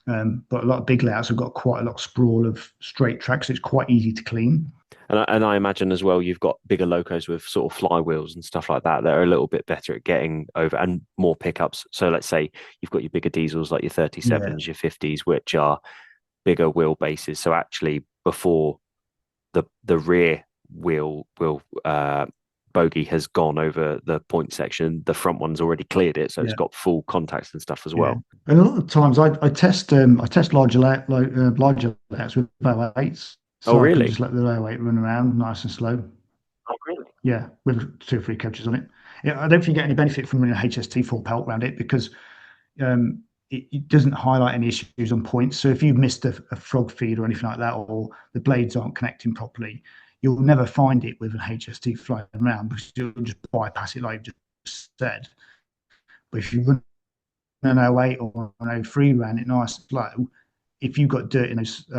Speaker 2: But a lot of big layouts have got quite a lot of sprawl of straight tracks, so it's quite easy to clean.
Speaker 1: And I imagine as well, you've got bigger locos with sort of flywheels and stuff like that are a little bit better at getting over, and more pickups. So let's say you've got your bigger diesels like your 37s, your 50s, which are bigger wheelbases. So actually, before the rear wheel bogey has gone over the point section, the front one's already cleared it, so it's got full contacts and stuff as well.
Speaker 2: And a lot of times I test larger layouts with 08s. So
Speaker 1: really?
Speaker 2: I can just let the 08 run around nice and slow.
Speaker 1: Oh, really?
Speaker 2: Yeah, with 2 or 3 coaches on it. Yeah, I don't think you get any benefit from running a HST full pelt around it, because it doesn't highlight any issues on points. So if you missed a frog feed or anything like that, or the blades aren't connecting properly, you'll never find it with an HST flying around, because you'll just bypass it like you just said. But if you run an 08 or an 03 around it nice and slow, if you've got dirt in those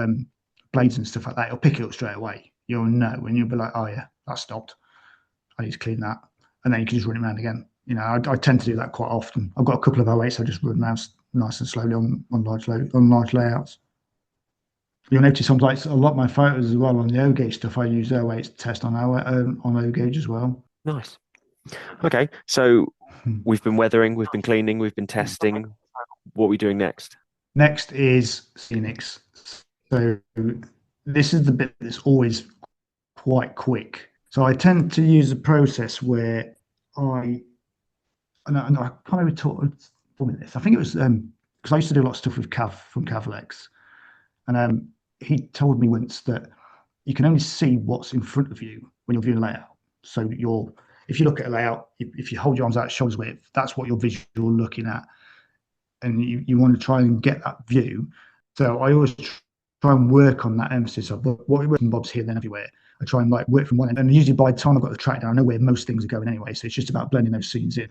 Speaker 2: blades and stuff like that, it'll pick it up straight away. You'll know, and you'll be like, oh yeah, that stopped, I need to clean that. And then you can just run it around again. I tend to do that quite often. I've got a couple of 08s, I just run around nice and slowly on large layouts. You'll notice I'm like a lot of my photos as well on the O-gauge stuff. I use 08s to test on O-gauge as well.
Speaker 1: Nice. Okay, so we've been weathering, we've been cleaning, we've been testing. What are we doing next?
Speaker 2: Next is scenics. So this is the bit that's always quite quick. So I tend to use a process where I can't remember talking this. I think it was because I used to do a lot of stuff with Cav from Cavalex, and he told me once that you can only see what's in front of you when you're viewing a layout. So if you look at a layout, if you hold your arms out shoulder width, that's what you're visual looking at, and you want to try and get that view. So I always try and work on that emphasis of what works in Bob's here, then everywhere. I try and like work from one end, and usually by the time I've got the track down, I know where most things are going anyway. So it's just about blending those scenes in.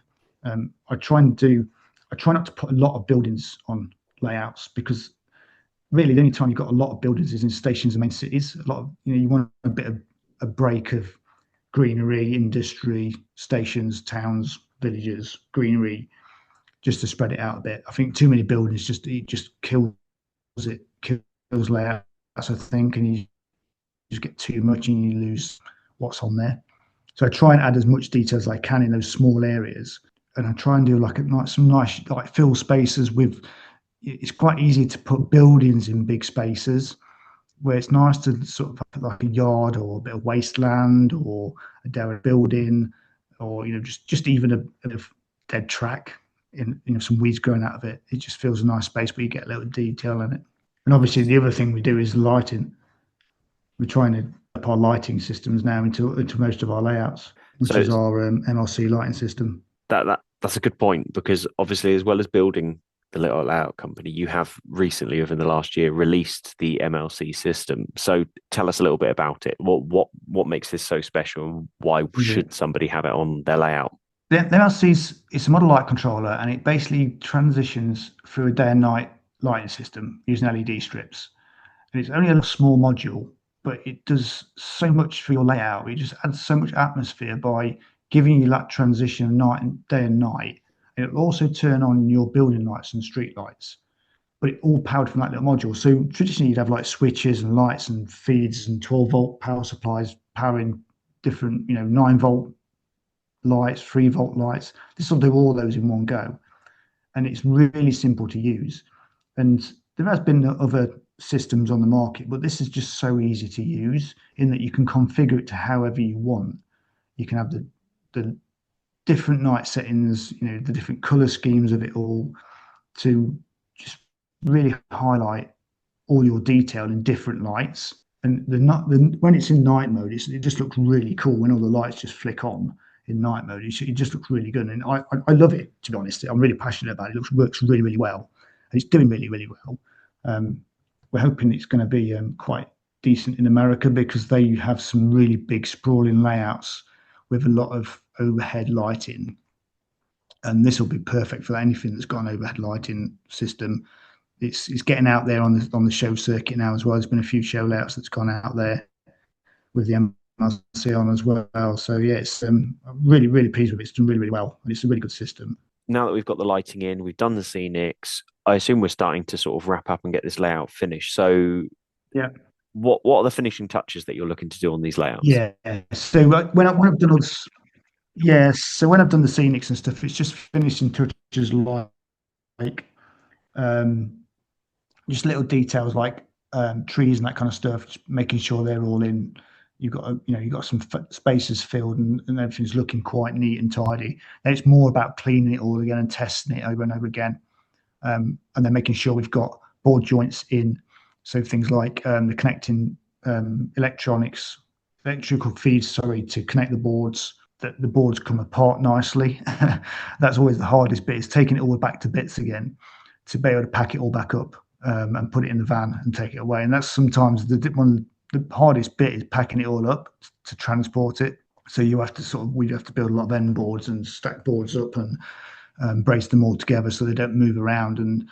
Speaker 2: I try not to put a lot of buildings on layouts, because really the only time you've got a lot of buildings is in stations and main cities. A lot of you want a bit of a break of greenery, industry, stations, towns, villages, greenery, just to spread it out a bit. I think too many buildings just kills layouts, I think, and you just get too much and you lose what's on there. So I try and add as much detail as I can in those small areas, and I try and do some nice fill spaces with. It's quite easy to put buildings in big spaces, where it's nice to sort of put like a yard or a bit of wasteland or a derelict building, or just even a bit of dead track in some weeds growing out of it. It just feels a nice space where you get a little detail in it. And obviously the other thing we do is lighting. We're trying to up our lighting systems now into most of our layouts, which is our MLC lighting system.
Speaker 1: That's a good point, because obviously, as well as building the little layout company, you have recently, within the last year, released the MLC system. So tell us a little bit about it. What makes this so special, and why should somebody have it on their layout?
Speaker 2: The MLC is a model light controller, and it basically transitions through a day and night lighting system using LED strips. And it's only a small module, but it does so much for your layout. It just adds so much atmosphere by giving you that transition of day and night. And it'll also turn on your building lights and street lights, but it all powered from that little module. So traditionally you'd have like switches and lights and feeds and 12-volt power supplies powering different, 9-volt lights, 3-volt lights. This will do all those in one go, and it's really simple to use. And there has been other systems on the market, but this is just so easy to use in that you can configure it to however you want. You can have the different night settings, the different color schemes of it all, to just really highlight all your detail in different lights. And when it's in night mode, it just looks really cool when all the lights just flick on in night mode. It just looks really good, and I love it, to be honest. I'm really passionate about it. It works really, really well, and it's doing really, really well. We're hoping it's going to be quite decent in America, because they have some really big sprawling layouts with a lot of overhead lighting, and this will be perfect for anything that's got an overhead lighting system. It's getting out there on the show circuit now as well. There's been a few show layouts that's gone out there with the MLC on as well. So yeah, it's I'm really, really pleased with it. It's done really, really well, and it's a really good system.
Speaker 1: Now that we've got the lighting in, we've done the scenics, I assume we're starting to sort of wrap up and get this layout finished. So
Speaker 2: yeah,
Speaker 1: what are the finishing touches that you're looking to do on these layouts?
Speaker 2: Yeah, so when I've done all this, so when I've done the scenics and stuff, it's just finishing touches like just little details like trees and that kind of stuff, just making sure they're all in. You've got some spaces filled, and everything's looking quite neat and tidy. Then it's more about cleaning it all again and testing it over and over again, and then making sure we've got board joints in. So things like the connecting electrical feeds, to connect the boards, that the boards come apart nicely. That's always the hardest bit, is taking it all back to bits again, to be able to pack it all back up and put it in the van and take it away. And that's sometimes the hardest bit, is packing it all up to transport it. So we have to build a lot of end boards and stack boards up and brace them all together so they don't move around. And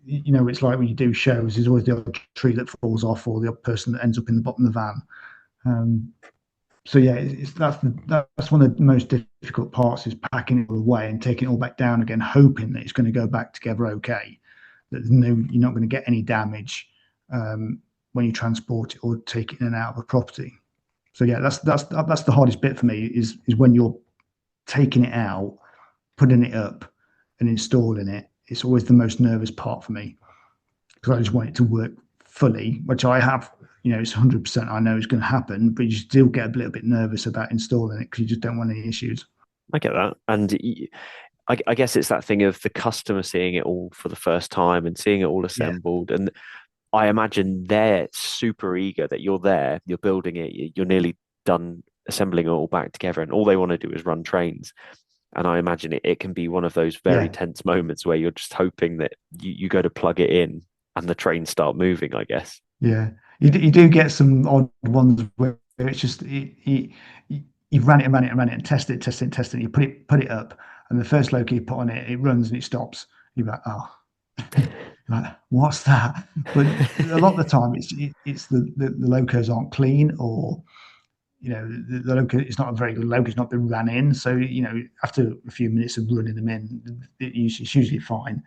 Speaker 2: it's like when you do shows, there's always the odd tree that falls off, or the odd person that ends up in the bottom of the van. So yeah, that's one of the most difficult parts, is packing it all away and taking it all back down again, hoping that it's going to go back together okay, that you're not going to get any damage when you transport it or take it in and out of a property. So yeah, that's the hardest bit for me, is when you're taking it out, putting it up and installing it. It's always the most nervous part for me, because I just want it to work fully, which I have. It's 100%. I know it's going to happen, but you still get a little bit nervous about installing it, because you just don't want any issues.
Speaker 1: I get that, and I guess it's that thing of the customer seeing it all for the first time and seeing it all assembled, and I imagine they're super eager that you're there, you're building it, you're nearly done assembling it all back together, and all they want to do is run trains. And I imagine it can be one of those very tense moments where you're just hoping that you go to plug it in and the trains start moving, I guess.
Speaker 2: Yeah, you do get some odd ones where it's just you ran it and tested it. You put it up, and the first loco you put on it, it runs and it stops. You're like, oh, like, what's that? But a lot of the time, it's the locos aren't clean, or the loco, it's not a very good loco, it's not been ran in. So, after a few minutes of running them in, it's usually fine.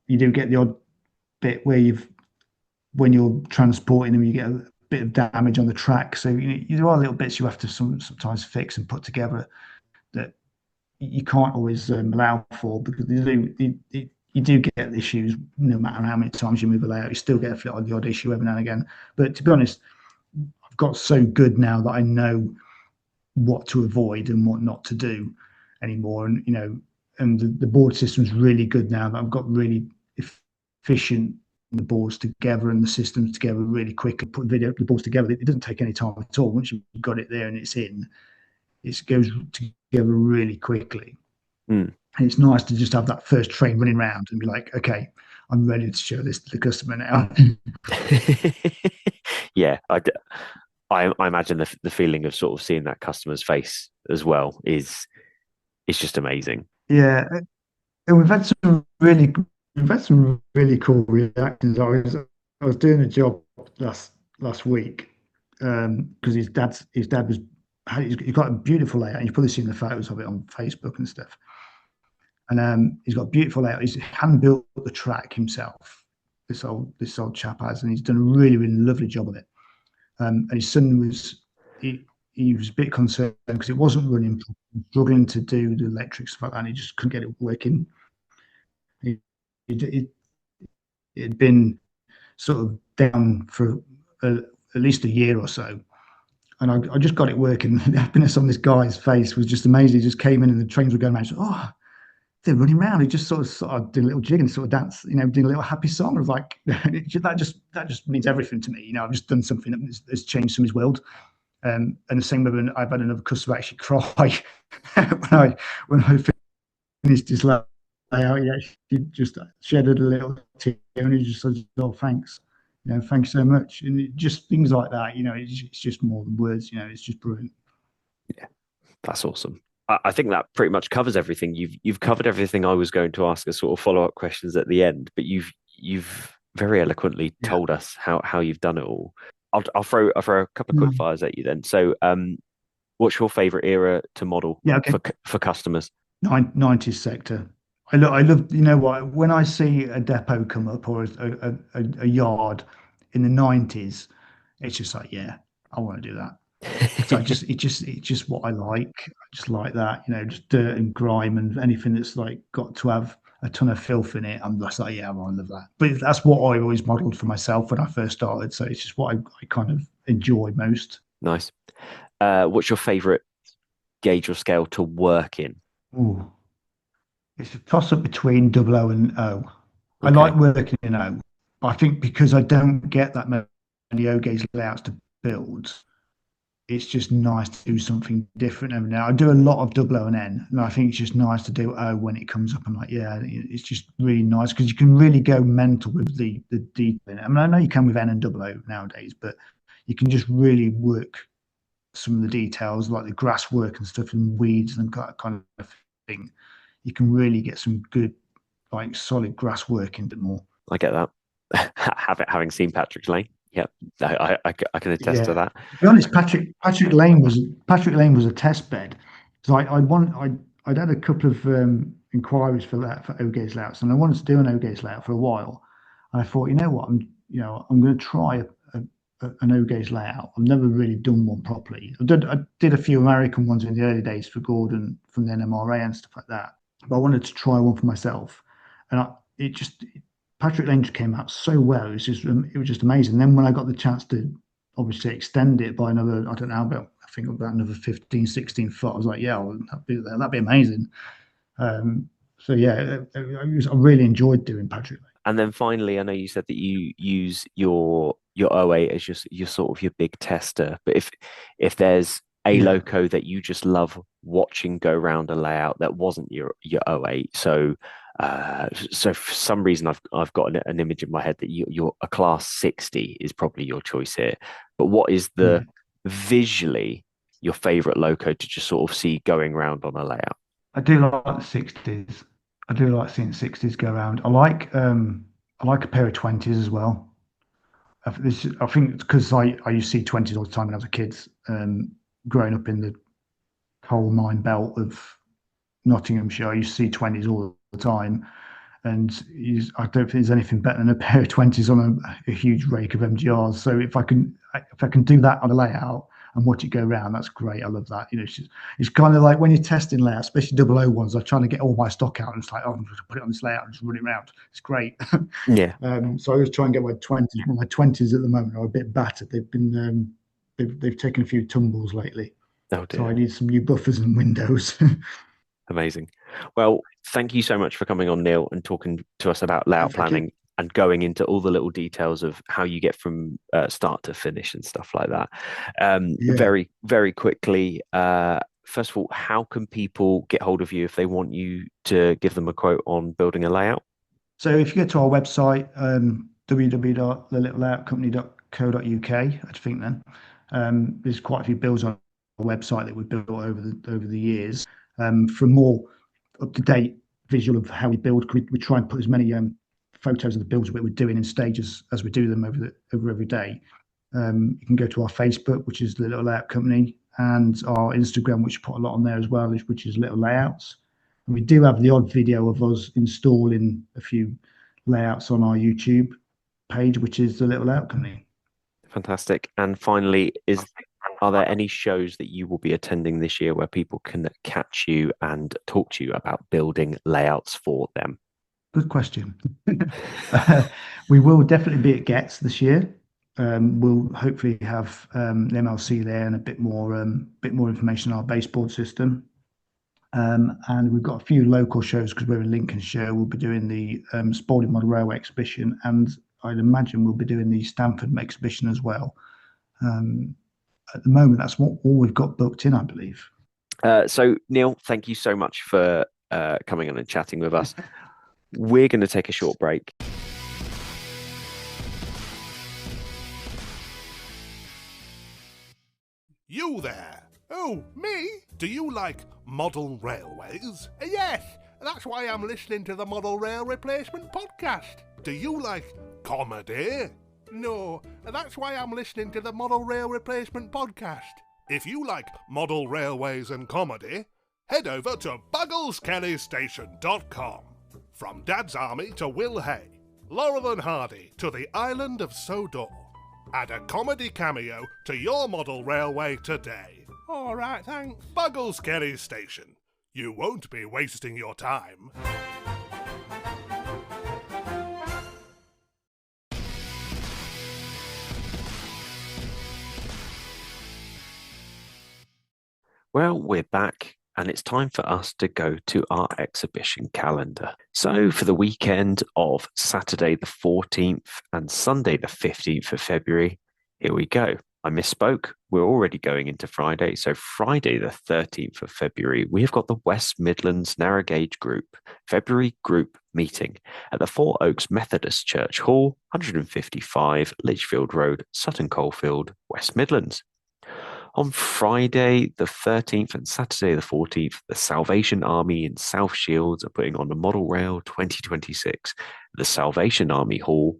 Speaker 2: You do get the odd bit where when you're transporting them, you get a bit of damage on the track. So, there are little bits you have to sometimes fix and put together that you can't always allow for, because you do get issues no matter how many times you move a layout. You still get the odd issue every now and again. But to be honest, I've got so good now that I know what to avoid and what not to do anymore. And the board system's really good now that I've got really efficient the boards together and the systems together really quickly. Put the boards together, it doesn't take any time at all. Once you've got it there and it's in, it goes together really quickly. And it's nice to just have that first train running around and be like, okay, I'm ready to show this to the customer now.
Speaker 1: Yeah, I imagine the feeling of sort of seeing that customer's face as well is just amazing.
Speaker 2: Yeah, and we've had some really cool reactions. I was doing a job last week because his dad was. He's got a beautiful layout. You've probably seen the photos of it on Facebook and stuff. And he's got a beautiful layout. He's hand built the track himself. This old chap has, and he's done a really, really lovely job of it. And his son was he was a bit concerned because it wasn't running, struggling to do the electric stuff like that, and he just couldn't get it working. It had been sort of down for at least a year or so. And I just got it working. The happiness on this guy's face was just amazing. He just came in and the trains were going around. Oh, they're running around. He just sort of did a little jig and sort of dance, did a little happy song. I was like, that just means everything to me. I've just done something that has changed somebody's world. And the same with I've had another customer actually cry when I finished his layout. He actually just shedded a little tear and he just said, "Oh, thanks. Thanks so much." And just things like that, it's just more than words, it's just brilliant.
Speaker 1: Yeah, that's awesome. I think that pretty much covers everything. You've covered everything I was going to ask as sort of follow-up questions at the end, but you've very eloquently told us how you've done it all. I'll throw a couple of quick fires at you then. So, what's your favorite era to model for customers?
Speaker 2: 90s sector. I love, when I see a depot come up or a yard in the 90s, it's just like, yeah, I want to do that. So it's just what I like. I just like that, just dirt and grime and anything that's like got to have a ton of filth in it. I'm just like, yeah, I love that. But that's what I always modelled for myself when I first started. So it's just what I kind of enjoy most.
Speaker 1: Nice. What's your favourite gauge or scale to work in?
Speaker 2: Ooh. It's a toss-up between 00 and O. Okay. I like working in O, but I think because I don't get that many O gauge layouts to build, it's just nice to do something different every now. I do a lot of 00 and N, and I think it's just nice to do O when it comes up. I'm like, yeah, it's just really nice because you can really go mental with the detail in it. I mean, I know you can with N and 00 nowadays, but you can just really work some of the details like the grass work and stuff and weeds and that kind of thing. You can really get some good, like solid grass work in it more.
Speaker 1: I get that. Having seen Patrick's Lane, yeah, I can attest to that.
Speaker 2: To be honest, Patrick Lane was a test bed. So I'd had a couple of inquiries for that for O-gauge layouts, and I wanted to do an O-gauge layout for a while. And I thought, you know what, I'm going to try an O-gauge layout. I've never really done one properly. I did a few American ones in the early days for Gordon from the NMRA and stuff like that. But I wanted to try one for myself, and Patrick Lane just came out so well. It was just amazing. And then when I got the chance to obviously extend it by another, I don't know, about another 15, 16 foot, I was like, yeah, that'd be amazing. So yeah, I really enjoyed doing Patrick Lane.
Speaker 1: And then finally, I know you said that you use your 08 as your sort of your big tester, but if there's a loco that you just love watching go around a layout that wasn't your 08, so for some reason I've got an image in my head that you're a class 60 is probably your choice here, but what is the visually your favorite loco to just sort of see going around on a layout?
Speaker 2: I do like the 60s. I do like seeing 60s go around. I like a pair of 20s as well. I think because I used to see 20s all the time when I was a kid, growing up in the coal mine belt of Nottinghamshire. I used to see 20s all the time. And I don't think there's anything better than a pair of 20s on a huge rake of MGRs. So if I can do that on a layout and watch it go around, that's great. I love that. It's kind of like when you're testing layouts, especially 001s. I'm trying to get all my stock out, and it's like, oh, I'm going to put it on this layout and just run it around. It's great.
Speaker 1: Yeah.
Speaker 2: So I always try and get my 20s. My 20s at the moment are a bit battered. They've been they've taken a few tumbles lately.
Speaker 1: Oh dear.
Speaker 2: So I need some new buffers and windows.
Speaker 1: Amazing. Well, thank you so much for coming on, Neil, and talking to us about layout
Speaker 2: Thank you.
Speaker 1: planning and going into all the little details of how you get from start to finish and stuff like that. Very, very quickly, first of all, how can people get hold of you if they want you to give them a quote on building a layout?
Speaker 2: So if you go to our website, www.thelittlellayoutcompany.co.uk, I think then there's quite a few builds on our website that we've built over the years. For more up-to-date visual of how we build, we try and put as many photos of the builds that we're doing in stages as we do them over every day. You can go to our Facebook, which is the Little Layout Company, and our Instagram, which put a lot on there as well, which is Little Layouts. And we do have the odd video of us installing a few layouts on our YouTube page, which is the Little Layout Company.
Speaker 1: Fantastic. And finally, are there any shows that you will be attending this year where people can catch you and talk to you about building layouts for them?
Speaker 2: Good question. We will definitely be at Getz this year. We'll hopefully have the MLC there and a bit more information on our baseboard system. And we've got a few local shows because we're in Lincolnshire. We'll be doing the Spalding Model Railway exhibition, and I'd imagine we'll be doing the Stamford exhibition as well. At the moment, that's all we've got booked in, I believe.
Speaker 1: So, Neil, thank you so much for coming on and chatting with us. We're going to take a short break.
Speaker 4: You there? Oh, me? Do you like model railways? Yes, that's why I'm listening to the Model Rail Replacement podcast. Do you like comedy? No, that's why I'm listening to the Model Rail Replacement podcast. If you like model railways and comedy, head over to BugglesKellyStation.com. From Dad's Army to Will Hay, Laurel and Hardy to the island of Sodor. Add a comedy cameo to your model railway today. All right, thanks. Buggles Kelly Station. You won't be wasting your time.
Speaker 1: Well, we're back, and it's time for us to go to our exhibition calendar. So for the weekend of Saturday the 14th and Sunday the 15th of February, here we go. I misspoke. We're already going into Friday. So Friday the 13th of February, we have got the West Midlands Narrow Gauge Group February group meeting at the Four Oaks Methodist Church Hall, 155 Lichfield Road, Sutton Coldfield, West Midlands. On Friday the 13th and Saturday the 14th, the Salvation Army in South Shields are putting on the Model Rail 2026 at the Salvation Army Hall,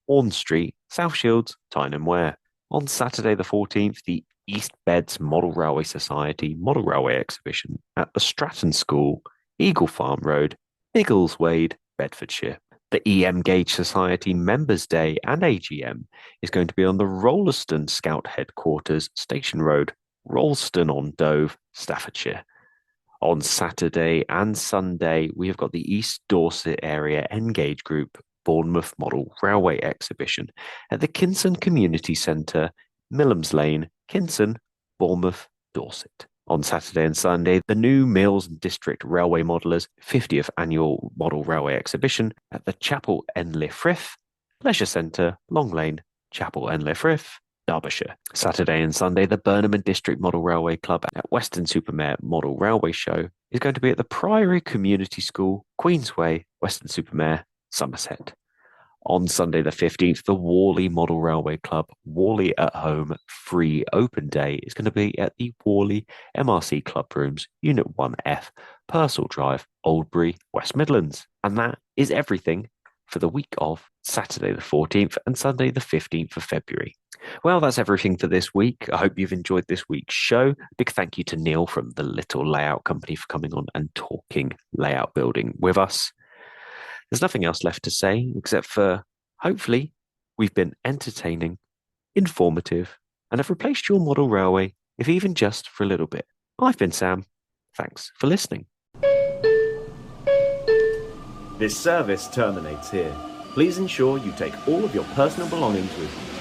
Speaker 1: Orne Street, South Shields, Tyne Wear. On Saturday the 14th, the East Beds Model Railway Society Model Railway Exhibition at the Stratton School, Eagle Farm Road, Biggleswade, Bedfordshire. The EM Gauge Society Members' Day and AGM is going to be on the Rolleston Scout Headquarters, Station Road, Rolleston-on-Dove, Staffordshire. On Saturday and Sunday, we have got the East Dorset Area N-Gauge Group Bournemouth Model Railway Exhibition at the Kinson Community Centre, Millams Lane, Kinson, Bournemouth, Dorset. On Saturday and Sunday, the New Mills District Railway Modellers 50th Annual Model Railway Exhibition at the Chapel Enlil Frith Leisure Centre, Long Lane, Chapel Enlil Frith, Derbyshire. Saturday and Sunday, the Burnham and District Model Railway Club at Weston-super-Mare Model Railway Show is going to be at the Priory Community School, Queensway, Weston-super-Mare, Somerset. On Sunday the 15th, the Worley Model Railway Club Worley at Home Free Open Day is going to be at the Worley MRC Club Rooms, Unit 1F, Purcell Drive, Oldbury, West Midlands. And that is everything for the week of Saturday the 14th and Sunday the 15th of February. Well, that's everything for this week. I hope you've enjoyed this week's show. Big thank you to Neil from the Little Layout Company for coming on and talking layout building with us. There's nothing else left to say except for hopefully we've been entertaining, informative, and have replaced your model railway, if even just for a little bit. I've been Sam. Thanks for listening.
Speaker 6: This service terminates here. Please ensure you take all of your personal belongings with you.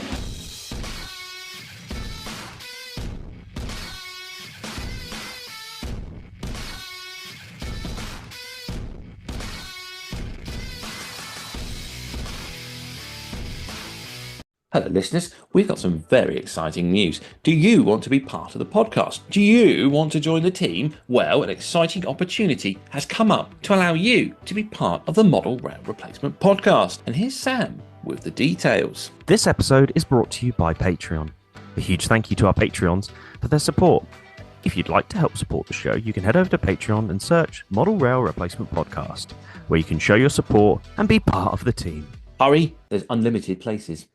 Speaker 3: Hello, listeners. We've got some very exciting news. Do you want to be part of the podcast? Do you want to join the team? Well, an exciting opportunity has come up to allow you to be part of the Model Rail Replacement podcast. And here's Sam with the details.
Speaker 1: This episode is brought to you by Patreon. A huge thank you to our Patreons for their support. If you'd like to help support the show, you can head over to Patreon and search Model Rail Replacement Podcast, where you can show your support and be part of the team.
Speaker 3: Hurry, there's unlimited places.